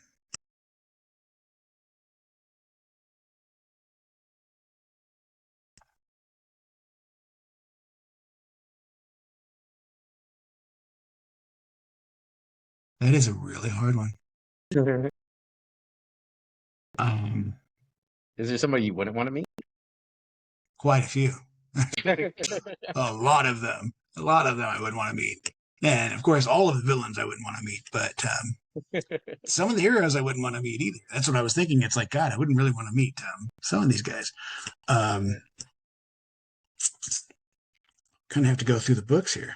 that is a really hard one. Um, Is there somebody you wouldn't want to meet? Quite a few. A lot of them. A lot of them I would want to meet. And of course, all of the villains I wouldn't want to meet, but some of the heroes I wouldn't want to meet either. That's what I was thinking. It's like, God, I wouldn't really want to meet some of these guys. Um, kind of have to go through the books here.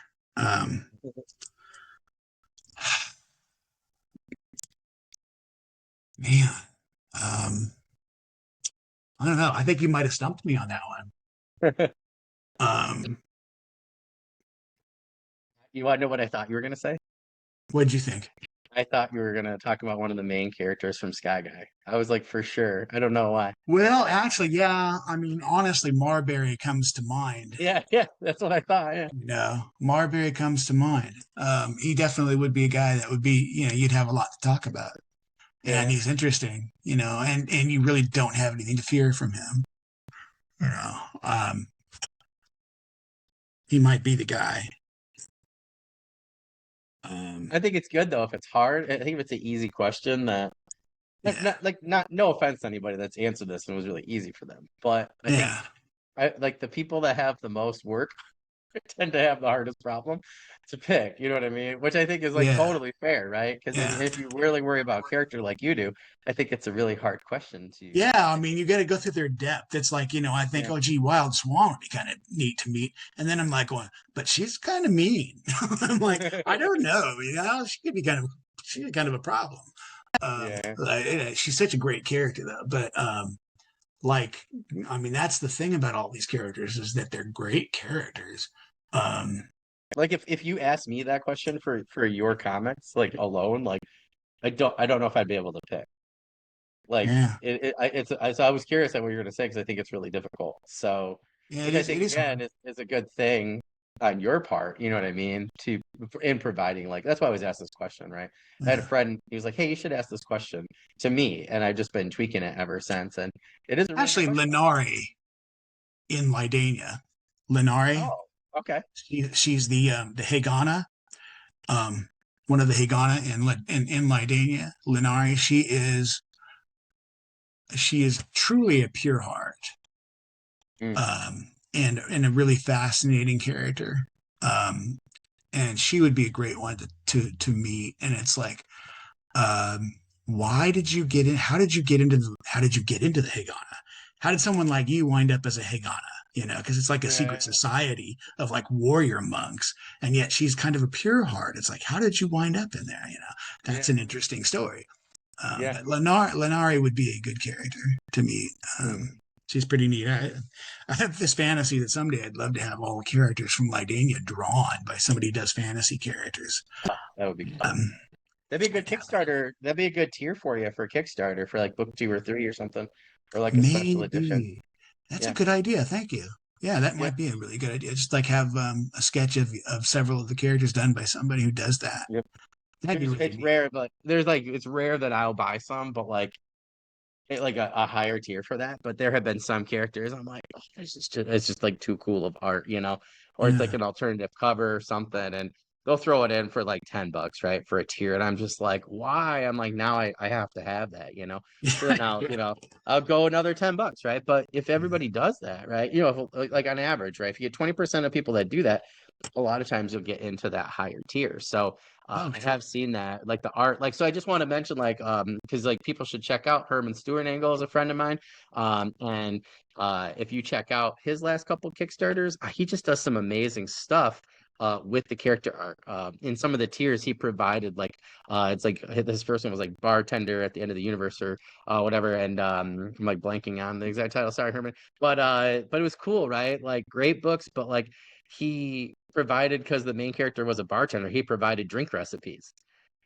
Man, I don't know. I think you might have stumped me on that one. Um, You want to know what I thought you were gonna say? what'd you think? I thought you were gonna talk about one of the main characters from Sky Guy. I was like, for sure. I don't know why. Well, actually, yeah. I mean, honestly, Marbury comes to mind. Yeah, that's what I thought. Yeah. You know, Marbury comes to mind. He definitely would be a guy that would be, you'd have a lot to talk about. And Yeah. he's interesting, and you really don't have anything to fear from him. You know, he might be the guy. I think it's good though if it's hard. I think if it's an easy question that Yeah, not no offense to anybody that's answered this and it was really easy for them. But I think yeah, I like the people that have the most work tend to have the hardest problem to pick. You know what I mean? Which I think is like yeah, totally fair, right? Because yeah. if you really worry about character like you do, I think it's a really hard question to. Yeah, I mean, you got to go through their depth. It's like, I think, Yeah. oh, gee, Wild Swan would be kind of neat to meet. And then I'm like, going, but she's kind of mean. I'm like, I don't know. She's kind of a problem. Yeah. She's such a great character, though. But, like, I mean, that's the thing about all these characters is that they're great characters. Like if you ask me that question for your comics like alone, like I don't know if I'd be able to pick. Like yeah, so I was curious at what you were going to say because I think it's really difficult. So, yeah, which I it think is again hard. is a good thing on your part. You know what I mean? To in providing like that's why I was asked this question, right? I had a Yeah. friend. He was like, "Hey, you should ask this question to me," and I've just been tweaking it ever since. And it is a really good Actually, question. Lenari in Lydania. Lenari, Oh, okay. she's the Hagana, um, one of the Hagana in Lydania. Lenari, she is truly a pure heart, Mm, and a really fascinating character. Um, and she would be a great one to meet. And it's like, why did you get in? How did you get into the Hagana? How did someone like you wind up as a Hagana? Because it's like a secret yeah, society of like warrior monks, and yet she's kind of a pure heart. It's like, how did you wind up in there? That's yeah, an interesting story. yeah. But Lenari would be a good character to meet. Mm. She's pretty neat. I have this fantasy that someday I'd love to have all the characters from Lydania drawn by somebody who does fantasy characters. That would be cool. Um, That'd be a good yeah, Kickstarter. That'd be a good tier for you for a Kickstarter for like book 2 or 3 or something, or like a special edition. maybe that's a Yeah, good idea. Thank you. Yeah, that Yep. might be a really good idea. Just like have a sketch of several of the characters done by somebody who does that. Yep. That'd be really It's neat. rare, but there's like it's rare that I'll buy some, but like like a higher tier for that. But there have been some characters I'm like, oh, it's just like too cool of art, or it's like Yeah. an alternative cover or something, and they'll throw it in for like $10, right, for a tier, and I'm just like, why? I'm like, now I have to have that. So then I'll go another $10, right? But if everybody does that, right, if, like on average, right, if you get 20% of people that do that, a lot of times you'll get into that higher tier. So Oh, I sure. have seen that, like the art, like so. I just want to mention, like, because like people should check out Herman Stewart Angle is a friend of mine, and if you check out his last couple Kickstarters, he just does some amazing stuff. With the character art, in some of the tiers he provided, like it's like this first one was like bartender at the end of the universe or whatever, and I'm like blanking on the exact title. Sorry, Herman, but it was cool, right? Like great books, but like he provided, because the main character was a bartender, he provided drink recipes.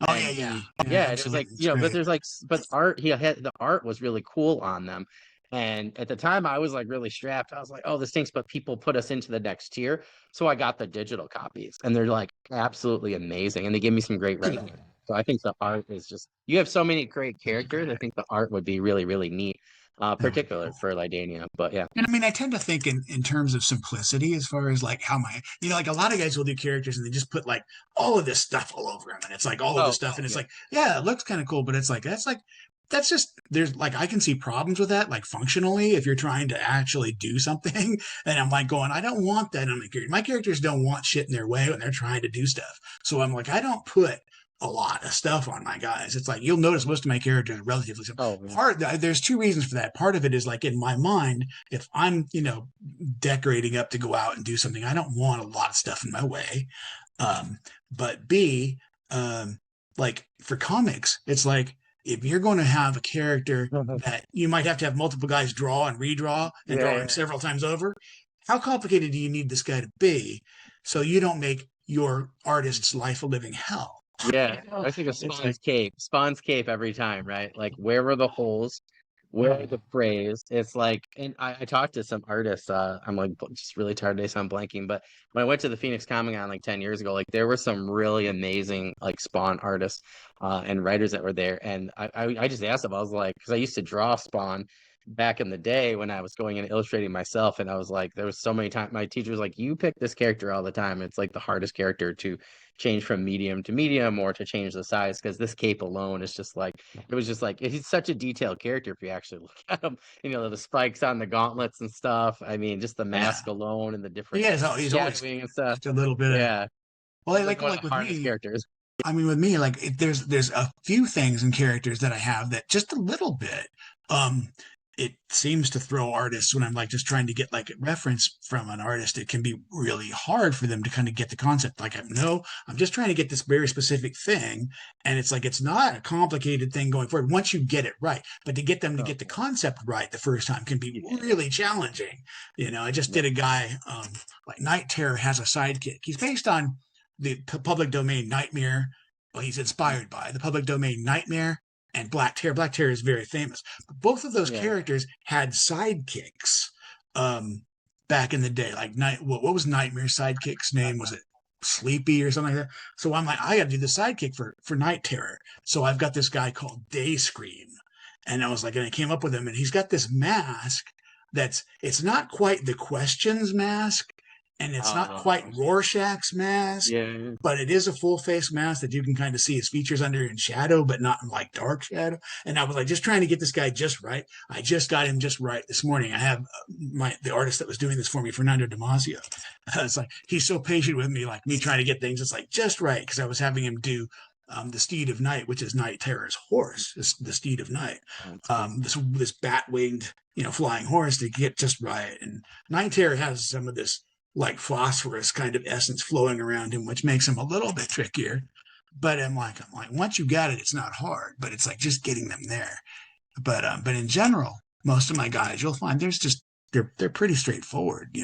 Oh yeah, And yeah, he, yeah. yeah, and it was like, Absolutely, it's but great. there's like, but art, he had the art was really cool on them. And at the time, I was like really strapped. I was like, oh, this stinks, but people put us into the next tier. So I got the digital copies, and they're like absolutely amazing. And they give me some great writing. So I think the art is just, you have so many great characters. I think the art would be really, really neat, That would be particular cool. for Lidania. But yeah. And I mean, I tend to think in terms of simplicity as far as like how like a lot of guys will do characters and they just put like all of this stuff all over them. And it's like all of this Oh, stuff. And it's yeah. like, yeah, it looks kind of cool, but it's like, that's just, there's like, I can see problems with that, like functionally, if you're trying to actually do something. And I'm like going, I don't want that on my character. My characters don't want shit in their way when they're trying to do stuff. So I'm like, I don't put a lot of stuff on my guys. It's like you'll notice most of my characters are relatively simple. Oh, yeah. There's two reasons for that. Part of it is like in my mind, if I'm decorating up to go out and do something, I don't want a lot of stuff in my way. But B, like for comics, it's like if you're going to have a character that you might have to have multiple guys draw and redraw and Yeah, draw him yeah. several times over, how complicated do you need this guy to be so you don't make your artist's life a living hell? Yeah, I think of It's like, Spawn's cape every time, right? Like, where were the holes? Where are the frays? It's like, and I talked to some artists. I'm like just really tired today, so I'm blanking. But when I went to the Phoenix Comic Con like 10 years ago, like there were some really amazing like Spawn artists and writers that were there. And I just asked them, I was like, because I used to draw Spawn back in the day when I was going and illustrating myself, and I was like, there was so many times my teacher was like, you pick this character all the time. It's like the hardest character to change from medium to medium or to change the size, because this cape alone is just like, it was just like, he's such a detailed character if you actually look at him. The spikes on the gauntlets and stuff. I mean, just the yeah, mask alone and the different he's always shadowing and stuff. just a little bit of, Yeah, well, he's like one of like the with hardest me, characters. I mean, with me, like there's a few things and characters that I have that just a little bit, um, it seems to throw artists when I'm like just trying to get like a reference from an artist. It can be really hard for them to kind of get the concept. Like, I'm just trying to get this very specific thing, and it's like it's not a complicated thing going forward once you get it right. But to get them to Oh, get the concept right the first time can be yeah. really challenging. I just Yeah. did a guy like Night Terror has a sidekick. He's based on the public domain Nightmare. Well, he's inspired by the public domain Nightmare and Black Terror. Black Terror is very famous. But both of those Yeah. characters had sidekicks back in the day. Like what was Nightmare's sidekick's name? Was it Sleepy or something like that? So I'm like, I got to do the sidekick for Night Terror. So I've got this guy called Day Scream, and I was like, and I came up with him, and he's got this mask it's not quite the Questions mask, and it's not quite Oh, Rorschach's mask, yeah. but it is a full face mask that you can kind of see his features under in shadow, but not in like dark shadow. And I was like, just trying to get this guy just right. I just got him just right this morning. I have the artist that was doing this for me, Fernando Damasio. It's like he's so patient with me, like me trying to get things. It's like just right, because I was having him do the Steed of Night, which is Night Terror's horse, is the Steed of Night. That's cool. This bat winged, flying horse to get just right. And Night Terror has some of this like phosphorus kind of essence flowing around him, which makes him a little bit trickier. But I'm like, once you got it, it's not hard. But it's like just getting them there. But in general, most of my guys, you'll find they're pretty straightforward.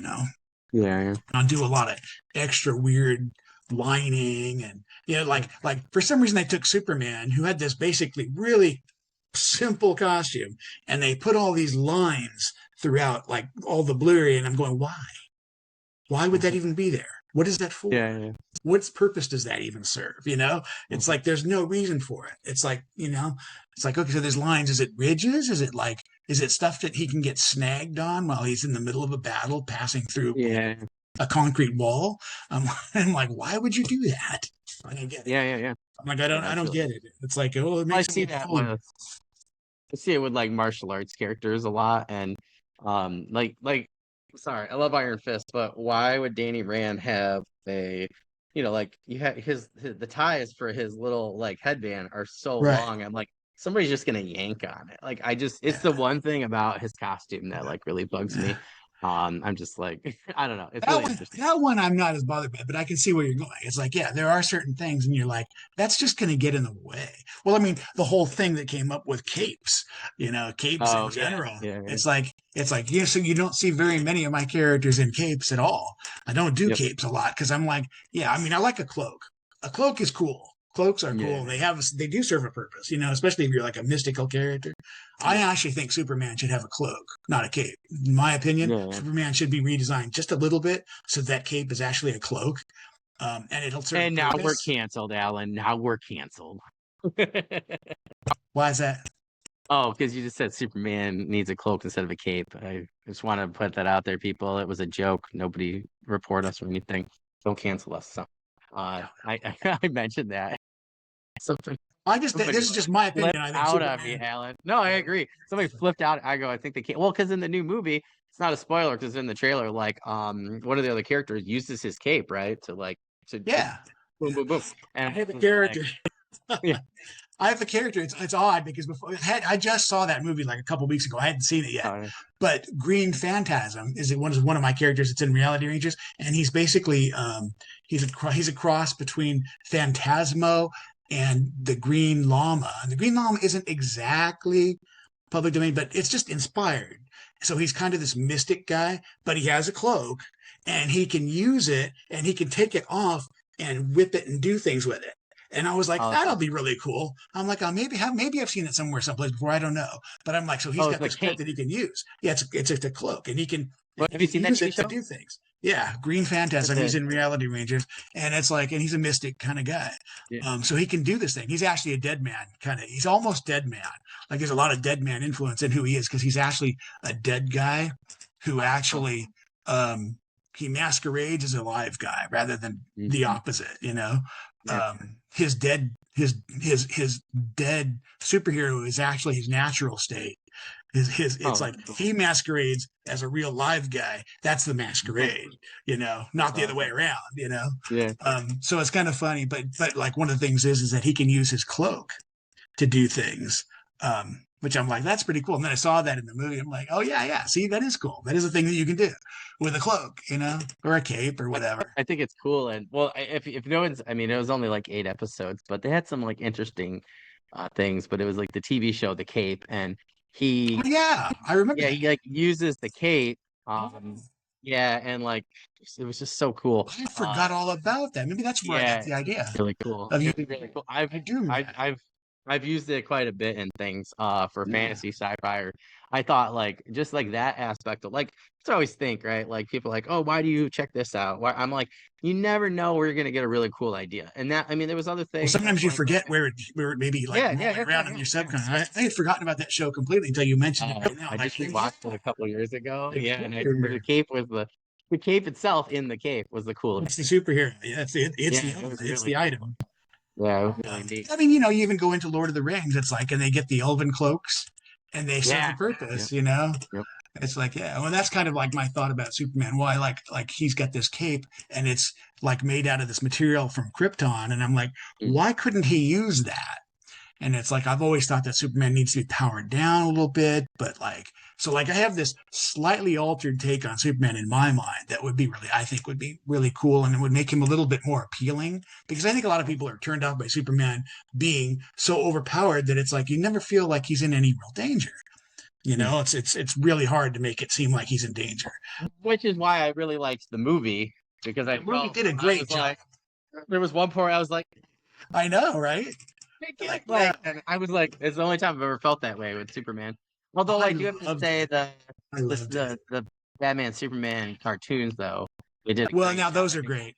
Yeah. I'll do a lot of extra weird lining and like for some reason they took Superman, who had this basically really simple costume, and they put all these lines throughout like all the blurry, and I'm going, why? Why would that even be there? What is that for? Yeah. What's purpose does that even serve? It's Mhm. like there's no reason for it. It's like, it's like, okay, so there's lines. Is it ridges? Is it stuff that he can get snagged on while he's in the middle of a battle passing through Yeah. a concrete wall? I'm like, why would you do that? I don't get it. Yeah. I'm like, Yeah, I don't absolutely. get it. It's like, oh, it I makes see me that cool. I see it with like martial arts characters a lot, and like sorry, I love Iron Fist, but why would Danny Rand have a like you have his the ties for his little like headband are so Right. long. I'm like somebody's just gonna yank on it. Like it's Yeah. the one thing about his costume that like really bugs Yeah. me. I'm just like I don't know. It's That really one, interesting. that one I'm not as bothered by, but I can see where you're going. It's like, yeah, there are certain things, and you're like, that's just going to get in the way. Well, I mean, the whole thing that came up with capes, capes in Oh yeah, general. yeah. It's like, yeah, so you don't see very many of my characters in capes at all. I don't do Yep. capes a lot because I'm like, yeah, I mean, I like a cloak. A cloak is cool. Cloaks are cool. Yeah. They do serve a purpose, especially if you're like a mystical character. I Yeah. actually think Superman should have a cloak, not a cape. In my opinion, Yeah. Superman should be redesigned just a little bit so that cape is actually a cloak, and it'll serve a And now we're purpose. canceled, Alan. Now we're canceled. Why is that? Oh, because you just said Superman needs a cloak instead of a cape. I just want to put that out there, people. It was a joke. Nobody report us or anything. Don't cancel us. So, I mentioned that. Something This somebody is just my opinion. flipped I think out on me, Superman. Alan. No, I agree. Somebody flipped out. I go, I think they can't. Well, because in the new movie, it's not a spoiler because in the trailer, like, one of the other characters uses his cape, right, to like to just Yeah, boom, yeah. boom, boom, I and have a it's like, character. yeah, I have a character. It's odd because I just saw that movie like a couple weeks ago. I hadn't seen it yet. uh, But Green Phantasm is one of my characters. It's in Reality Rangers, and he's basically he's a cross between Phantasmo and the Green Llama. And the Green Llama isn't exactly public domain, but it's just inspired. So he's kind of this mystic guy, but he has a cloak, and he can use it, and he can take it off and whip it and do things with it. And I was like, that'll awesome. be really cool. I'm like, maybe I've seen it someplace before. I don't know, but I'm like, so he's Oh, it's got the this cloak cape. that he can use. Yeah, it's a cloak, and What he have you can seen that use TV it to show? do things. Yeah, Green With Phantasm. He's the in Reality Rangers, and it's like, and he's a mystic kind of guy. yeah. So he can do this thing. He's actually a dead man kind of. He's almost dead man. Like there's a lot of dead man influence in who he is because he's actually a dead guy who Oh, actually he masquerades as a live guy rather than the mhm. opposite. Yeah. His his dead superhero is actually his natural state. His it's Oh, like he masquerades as a real live guy. That's the masquerade, that's not the other way awesome. around. Yeah. So it's kind of funny, but like one of the things is that he can use his cloak to do things. Which I'm like, that's pretty cool. And then I saw that in the movie. I'm like, oh yeah. See, that is cool. That is a thing that you can do with a cloak, or a cape or whatever. I think it's cool and well if no one's I mean it was only like 8 episodes but they had some like interesting things but it was like the TV show The Cape and Oh he yeah, I remember yeah that. he like uses the cape Oh, yeah and like it was just so cool I forgot all about that. Maybe that's where I got yeah the idea really cool of you. it was really cool I do remember I've that. I've I've used it quite a bit in things for Yeah. fantasy sci-fi or I thought like just like that aspect of like I always think right like people are like oh why do you check this out why I'm like you never know where you're gonna get a really cool idea and that I mean there was other Well, things sometimes you like forget where it may be like rolling around in your yeah. subconscious. I had forgotten about that show completely until you mentioned it right now. I I'm like, just oh, yeah, rewatched it a couple of years ago the yeah and the character. cape was the cape itself in the cape was the It's coolest the thing superhero. Yeah, it's yeah the it was it's really the cool item. yeah it was really neat I mean, you even go into Lord of the Rings. It's like, and they get the elven cloaks, and they serve a yeah yep purpose. yep It's like, yeah, well, that's kind of like my thought about Superman. Why, like he's got this cape, and it's like made out of this material from Krypton, and I'm like, mm, why couldn't he use that? And it's like I've always thought that Superman needs to be powered down a little bit, but like so like I have this slightly altered take on Superman in my mind that I think would be really cool and it would make him a little bit more appealing because I think a lot of people are turned off by Superman being so overpowered that it's like you never feel like he's in any real danger. mm. It's really hard to make it seem like he's in danger. Which is why I really liked the movie because I The movie felt did a I great was job. like there was one point I was like I know, right? Like, wow, and I was like it's the only time I've ever felt that way with Superman. Although I I do have to loved say it. I loved it. the Batman Superman cartoons though They did a Well, great now job. those are great.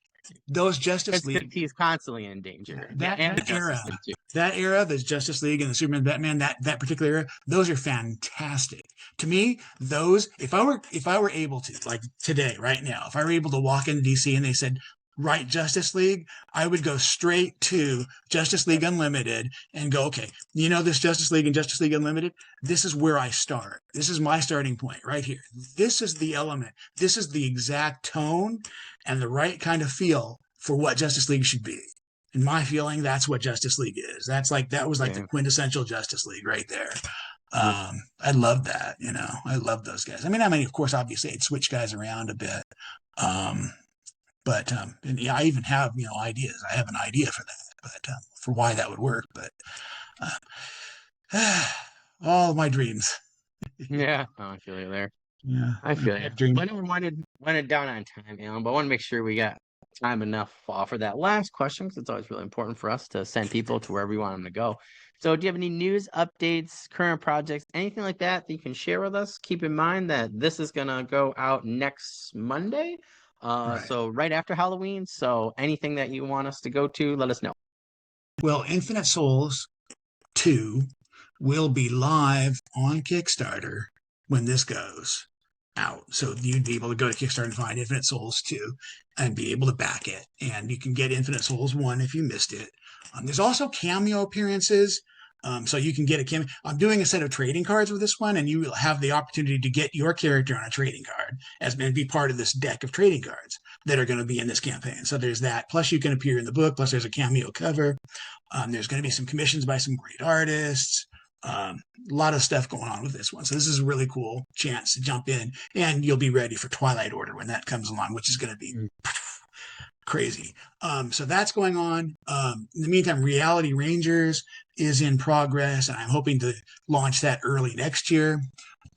Those Justice Because League, he's constantly in danger. Yeah, that and the that Justice era, League too. the Justice League and the Superman, Batman, that particular era, those are fantastic. To me, those if I were able to, like today, right now, if I were able to walk into DC and they said write Justice League, I would go straight to Justice League Unlimited and go, okay, this Justice League and Justice League Unlimited, this is where I start. This is my starting point right here. This is the element. This is the exact tone and the right kind of feel for what Justice League should be. In my feeling, that's what Justice League is. That was like the Yeah. quintessential Justice League right there. I love that. I love those guys. I mean, of course, obviously, I'd switch guys around a bit. But and yeah, I even have ideas. I have an idea for that, but for why that would work. But all my dreams. Yeah. Oh, I feel you there. Yeah, I feel you. dream. But we wanted down on time, Alan. But I want to make sure we got time enough for that last question because it's always really important for us to send people to wherever we want them to go. So, do you have any news, updates, current projects, anything like that you can share with us? Keep in mind that this is gonna go out next Monday, Right. so right after Halloween. So, anything that you want us to go to, let us know. Well, Infinite Souls 2 will be live on Kickstarter when this goes out. So you'd be able to go to Kickstarter and find Infinite Souls 2 and be able to back it. And you can get Infinite Souls 1 if you missed it. There's also cameo appearances. So you can get a cameo. I'm doing a set of trading cards with this one, and you will have the opportunity to get your character on a trading card and be part of this deck of trading cards that are going to be in this campaign. So there's that. Plus, you can appear in the book. Plus, there's a cameo cover. There's going to be some commissions by some great artists. A lot of stuff going on with this one. So this is a really cool chance to jump in, and you'll be ready for Twilight Order when that comes along, which is going to be crazy. So that's going on. In the meantime, Reality Rangers is in progress, and I'm hoping to launch that early next year.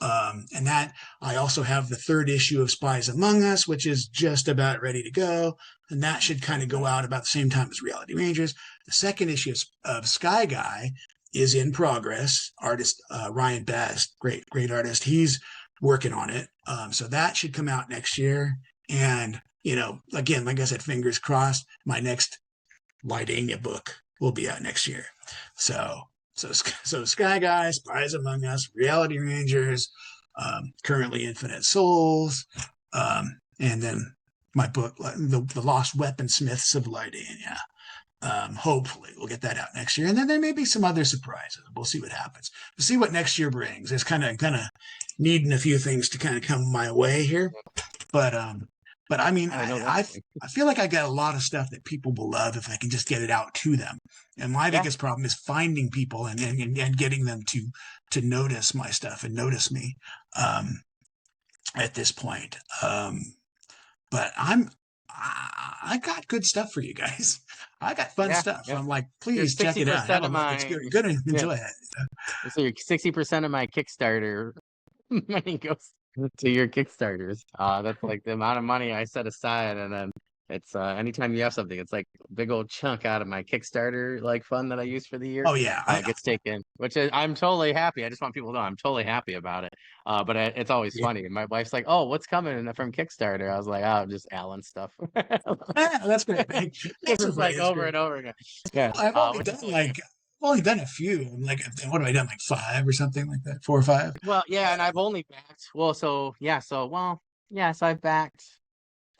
And that I also have the third issue of Spies Among Us, which is just about ready to go. And that should kind of go out about the same time as Reality Rangers. The second issue of Sky Guy is in progress. Artist Ryan Best, great artist. He's working on it. So that should come out next year. And, again, like I said, fingers crossed, my next Lydania book will be out next year. So Sky Guy, Spies Among Us, Reality Rangers, currently Infinite Souls, and then my book, the Lost Weaponsmiths of Lydania. Hopefully we'll get that out next year, and then there may be some other surprises. We'll see what happens. We'll see what next year brings. It's kind of needing a few things to kind of come my way here, but I mean, I feel like I got a lot of stuff that people will love if I can just get it out to them. And my biggest problem is finding people and getting them to notice my stuff and notice me at this point. But I got good stuff for you guys. I got fun stuff. Yeah. I'm like, please check it out. Have a look. It's good. You're going to enjoy it. So 60% of my Kickstarter money goes to your Kickstarters. That's like the amount of money I set aside, and then it's anytime you have something, it's like a big old chunk out of my Kickstarter fund that I use for the year. Oh yeah, gets taken, which I'm totally happy. I just want people to know I'm totally happy about it. But it's always funny. My wife's like, "Oh, what's coming from Kickstarter?" I was like, "Oh, just Alan stuff." That's great. It's just like over and over again. Yeah, I've only done a few. Like, what have I done? Like 5 or something like that, 4 or 5. Well, yeah, and I've only backed. So I've backed.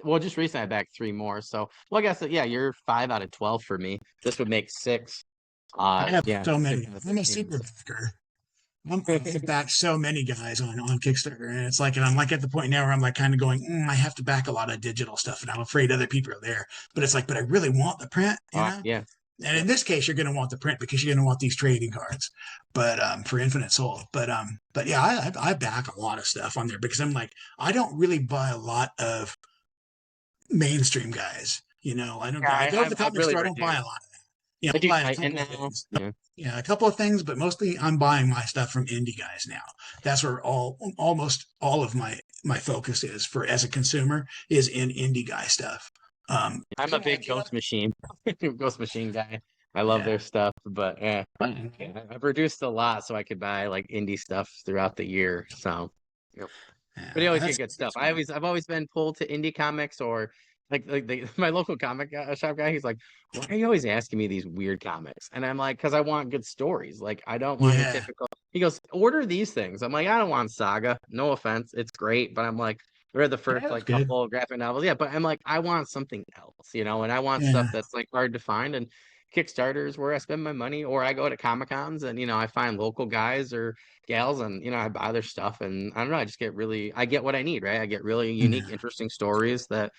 Well, just recently I backed 3 more. So, I guess you're 5 out of 12 for me. This would make 6. I have so many. I'm a super backer. I've backed so many guys on Kickstarter, and it's like, and I'm like at the point now where I'm like kind of going, I have to back a lot of digital stuff, and I'm afraid other people are there. But it's like, but I really want the print, you know? Yeah. And in this case, you're going to want the print because you're going to want these trading cards, but for Infinite Soul. But yeah, I back a lot of stuff on there because I'm like, I don't really buy a lot of mainstream guys. I don't. Yeah, I go to the comic store. I don't buy a lot of that. I buy a couple of things. Yeah, a couple of things, but mostly I'm buying my stuff from indie guys now. That's where almost all of my focus is for as a consumer is in indie guy stuff. I'm a big Ghost Machine guy. I love their stuff, but I produced a lot so I could buy indie stuff throughout the year. So But you always get That's good stuff. I've always been pulled to indie comics or my local comic shop guy. He's like, "Why are you always asking me these weird comics?" And I'm like, "Because I want good stories. Like I don't want your yeah, typical." He goes, "Order these things." I'm like, "I don't want Saga. No offense, it's great, but I'm like." I read the yeah, first that's like good. couple of graphic novels, yeah, but I'm like, I want something else, and I want stuff Yeah, that's like hard to find. And Kickstarter is where I spend my money, or I go to Comic Cons and I find local guys or gals, and I buy their stuff, and I don't know, I get what I need, right? I get really unique, yeah. interesting stories that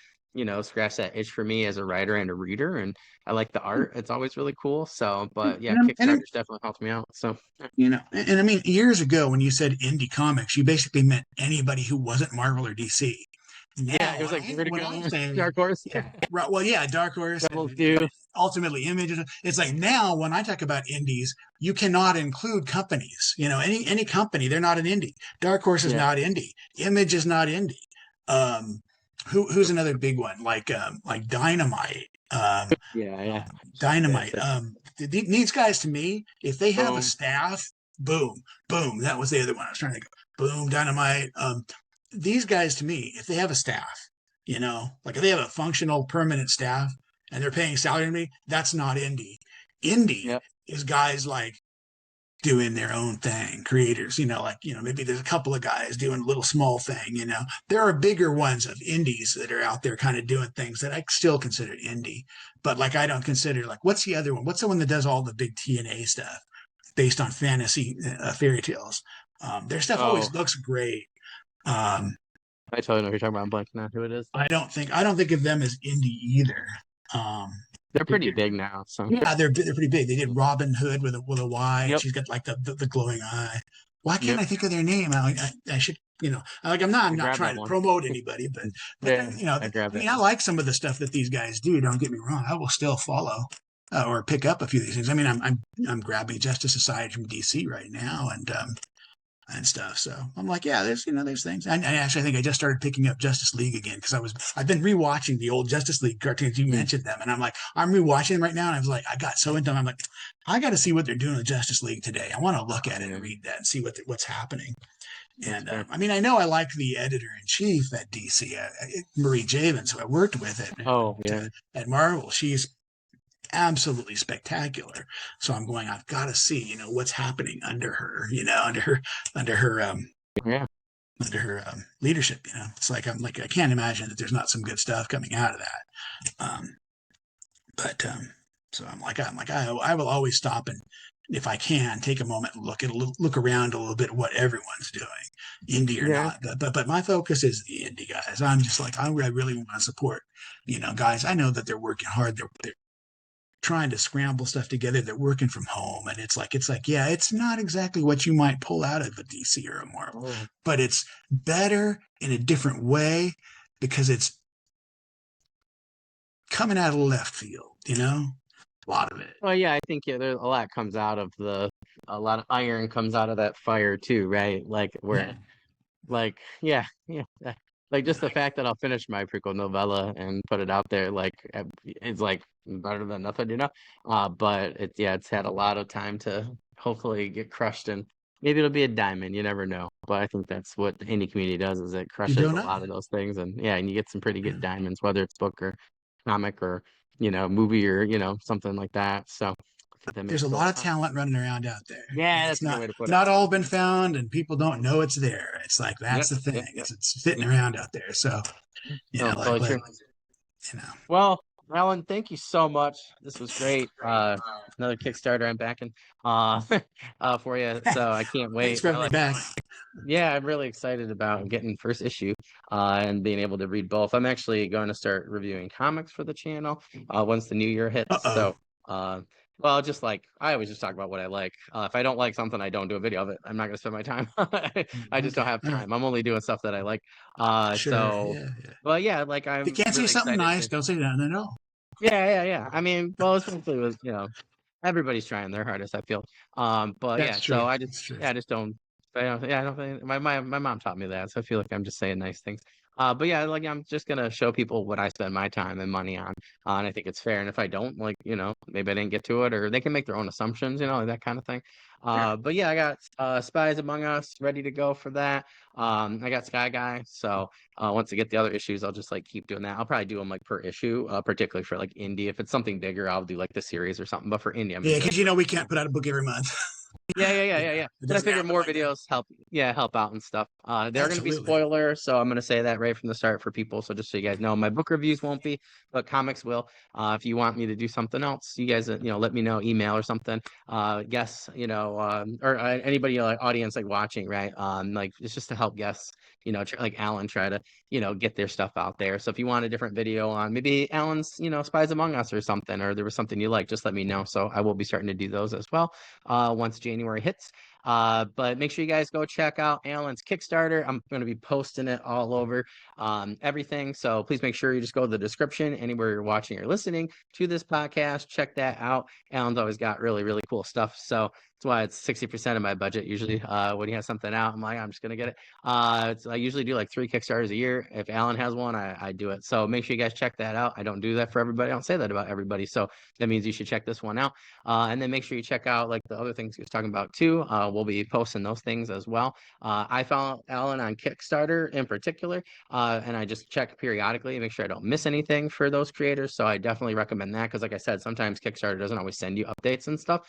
scratch that itch for me as a writer and a reader, and I like the art. It's always really cool. So, but yeah, And Kickstarter's definitely helped me out. So and I mean, years ago when you said indie comics, you basically meant anybody who wasn't Marvel or DC. yeah, Now, it was like when I Vertigo, say, Dark Horse, yeah, right, well, yeah, Dark Horse Rebels and too. ultimately Image. It's like now when I talk about indies, you cannot include companies. Any company, they're not an indie. Dark Horse is Yeah, not indie. Image is not indie. Um, who's another big one like Dynamite? yeah, yeah. That's Dynamite. it. These guys to me, if they have a Boom. staff, boom, boom. That was the other one I was trying to think of. Boom, Dynamite. These guys to me, if they have a staff, like if they have a functional permanent staff and they're paying salary to me, that's not indie. Indie Yep. is guys like doing their own thing, creators, maybe there's a couple of guys doing a little small thing. There are bigger ones of indies that are out there kind of doing things that I still consider indie, but like I don't consider like, what's the other one? What's the one that does all the big TNA stuff based on fantasy fairy tales? Their stuff Oh, always looks great. Um, I totally know who you're talking about. I'm blanking on who it is. I don't think of them as indie either. Um, They're they're, pretty big now. So yeah, they're pretty big. They did Robin Hood with a Y, and yep, she's got like the glowing eye. Why can't yep. I think of their name? I should, like I'm I not grabbed trying that to one. promote anybody, but Yeah, I I grabbed mean, it. I like some of the stuff that these guys do. Don't get me wrong. I will still follow or pick up a few of these things. I mean, I'm grabbing Justice Society from DC right now, and stuff. So I'm like, yeah, there's things. And actually, I think I just started picking up Justice League again because I've been rewatching the old Justice League cartoons. You Mm, mentioned them, and I'm like, I'm rewatching them right now, and I was like, I got so into them. I'm like, I got to see what they're doing with Justice League today. I want to look at it yeah, and read that and see what's happening. that's And fair. I mean, I know I like the editor in chief at DC, Marie Javins, who I worked with Oh yeah, at Marvel. She's absolutely spectacular. So I'm going, I've got to see, what's happening under her, under her yeah, leadership. It's like I'm like I can't imagine that there's not some good stuff coming out of that. But so I will always stop and if I can take a moment and look around a little bit at what everyone's doing, indie or yeah. not. But my focus is the indie guys. I'm just like I really want to support, guys. I know that they're working hard. They're trying to scramble stuff together. They're working from home, and it's like, yeah, it's not exactly what you might pull out of a DC or a Marvel, Oh, but it's better in a different way because it's coming out of left field. A lot of it. well, yeah. I think there's a lot comes out of a lot of iron comes out of that fire too, right? Like Yeah, where yeah, yeah. Like just the like fact that I'll finish my prequel novella and put it out there, like it's like better than nothing. But it's had a lot of time to hopefully get crushed, and maybe it'll be a diamond. You never know. But I think that's what the indie community does, is it you crushes don't a know. lot of those things, and yeah, and you get some pretty good Yeah. diamonds, whether it's book or comic or movie or something like that. So I think that There's makes a total lot of sense. talent running around out there, and Yeah, it's that's a good not way to put it. not all been found, and people don't know it's there. It's like that's Yep, the thing. yep, yep. It's sitting around out there. So No, like totally true. you know. Well, Alan, thank you so much. This was great. Another Kickstarter I'm backing for you. So I can't Thanks wait. for having me back. Yeah, I'm really excited about getting first issue and being able to read both. I'm actually going to start reviewing comics for the channel once the new year hits. Uh-oh. So, well, just like I always just talk about what I like. If I don't like something, I don't do a video of it. I'm not going to spend my time. I just don't Okay. have All right. time. I'm only doing stuff that I like. Sure. So, Yeah. Yeah. well, yeah, like If you I'm can't say really something excited nice, to. don't say nothing at all. Yeah, yeah, yeah. I mean, well, essentially was, everybody's trying their hardest, I feel. But That's yeah, so true. I That's just, true. yeah, I just don't, I don't think, my mom taught me that. So I feel like I'm just saying nice things. But yeah, like I'm just gonna show people what I spend my time and money on, and I think it's fair. And if I don't, like, maybe I didn't get to it, or they can make their own assumptions, that kind of thing. Sure. But yeah, I got Spies Among Us ready to go for that. I got Sky Guy, so once I get the other issues, I'll just like keep doing that. I'll probably do them like per issue, particularly for like indie. If it's something bigger, I'll do like the series or something. But for indie, I'm gonna Yeah, do it. because we can't put out a book every month. Yeah. It But I doesn't figure happen more like that. videos help out and stuff. They're gonna be Absolutely. spoilers, so I'm gonna say that right from the start for people. So just so you guys know, my book reviews won't be, but comics will. If you want me to do something else, you guys, let me know, email or something. Guests, or anybody like audience like watching, right? Like it's just to help guests, like Alan try to, get their stuff out there. So if you want a different video on maybe Alan's, Spies Among Us or something, or there was something you like, just let me know. So I will be starting to do those as well once January hits. But make sure you guys go check out Alan's Kickstarter. I'm going to be posting it all over everything. So please make sure you just go to the description anywhere you're watching or listening to this podcast. Check that out. Alan's always got really, really cool stuff. So that's why it's 60% of my budget usually when he has something out. I'm like, I'm just going to get it. I usually do like 3 Kickstarters a year. If Alan has one, I do it. So make sure you guys check that out. I don't do that for everybody. I don't say that about everybody. So that means you should check this one out. And then make sure you check out like the other things he was talking about too. We'll be posting those things as well. I found Alan on Kickstarter in particular, and I just check periodically to make sure I don't miss anything for those creators. So I definitely recommend that because, like I said, sometimes Kickstarter doesn't always send you updates and stuff,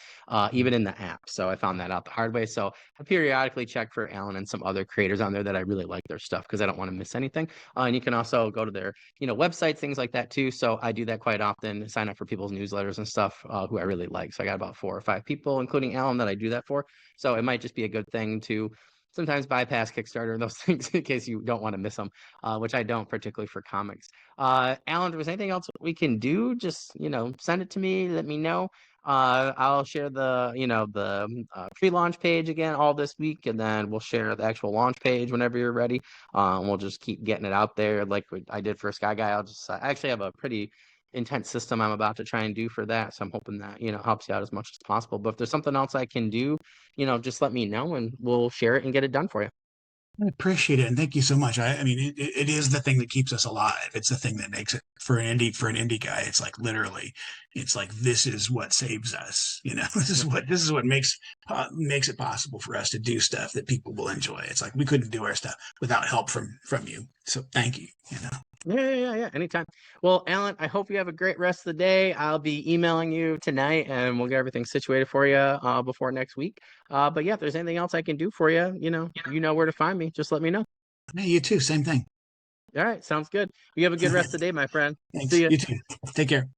even in the app. So I found that out the hard way. So I periodically check for Alan and some other creators on there that I really like their stuff because I don't want to miss anything. And you can also go to their websites, things like that too. So I do that quite often, sign up for people's newsletters and stuff who I really like. So I got about 4 or 5 people, including Alan, that I do that for. So it might just be a good thing to sometimes bypass Kickstarter and those things in case you don't want to miss them, which I don't, particularly for comics. Alan, was anything else we can do? Just, send it to me, let me know. I'll share the pre-launch page again all this week, and then we'll share the actual launch page whenever you're ready. We'll just keep getting it out there like I did for Sky Guy. I actually have a pretty intense system I'm about to try and do for that. So I'm hoping that, helps you out as much as possible. But if there's something else I can do, just let me know and we'll share it and get it done for you. I appreciate it, and thank you so much. I mean, it is the thing that keeps us alive. It's the thing that makes it for an indie guy. It's like literally, it's like this is what saves us. This is what makes it possible for us to do stuff that people will enjoy. It's like we couldn't do our stuff without help from you. So thank you. Yeah. Anytime. Well, Alan, I hope you have a great rest of the day. I'll be emailing you tonight and we'll get everything situated for you before next week. But yeah, if there's anything else I can do for you, you know where to find me. Just let me know. Hey, you too. Same thing. All right. Sounds good. You have a good rest of the day, my friend. Thanks. See ya. You too. Take care.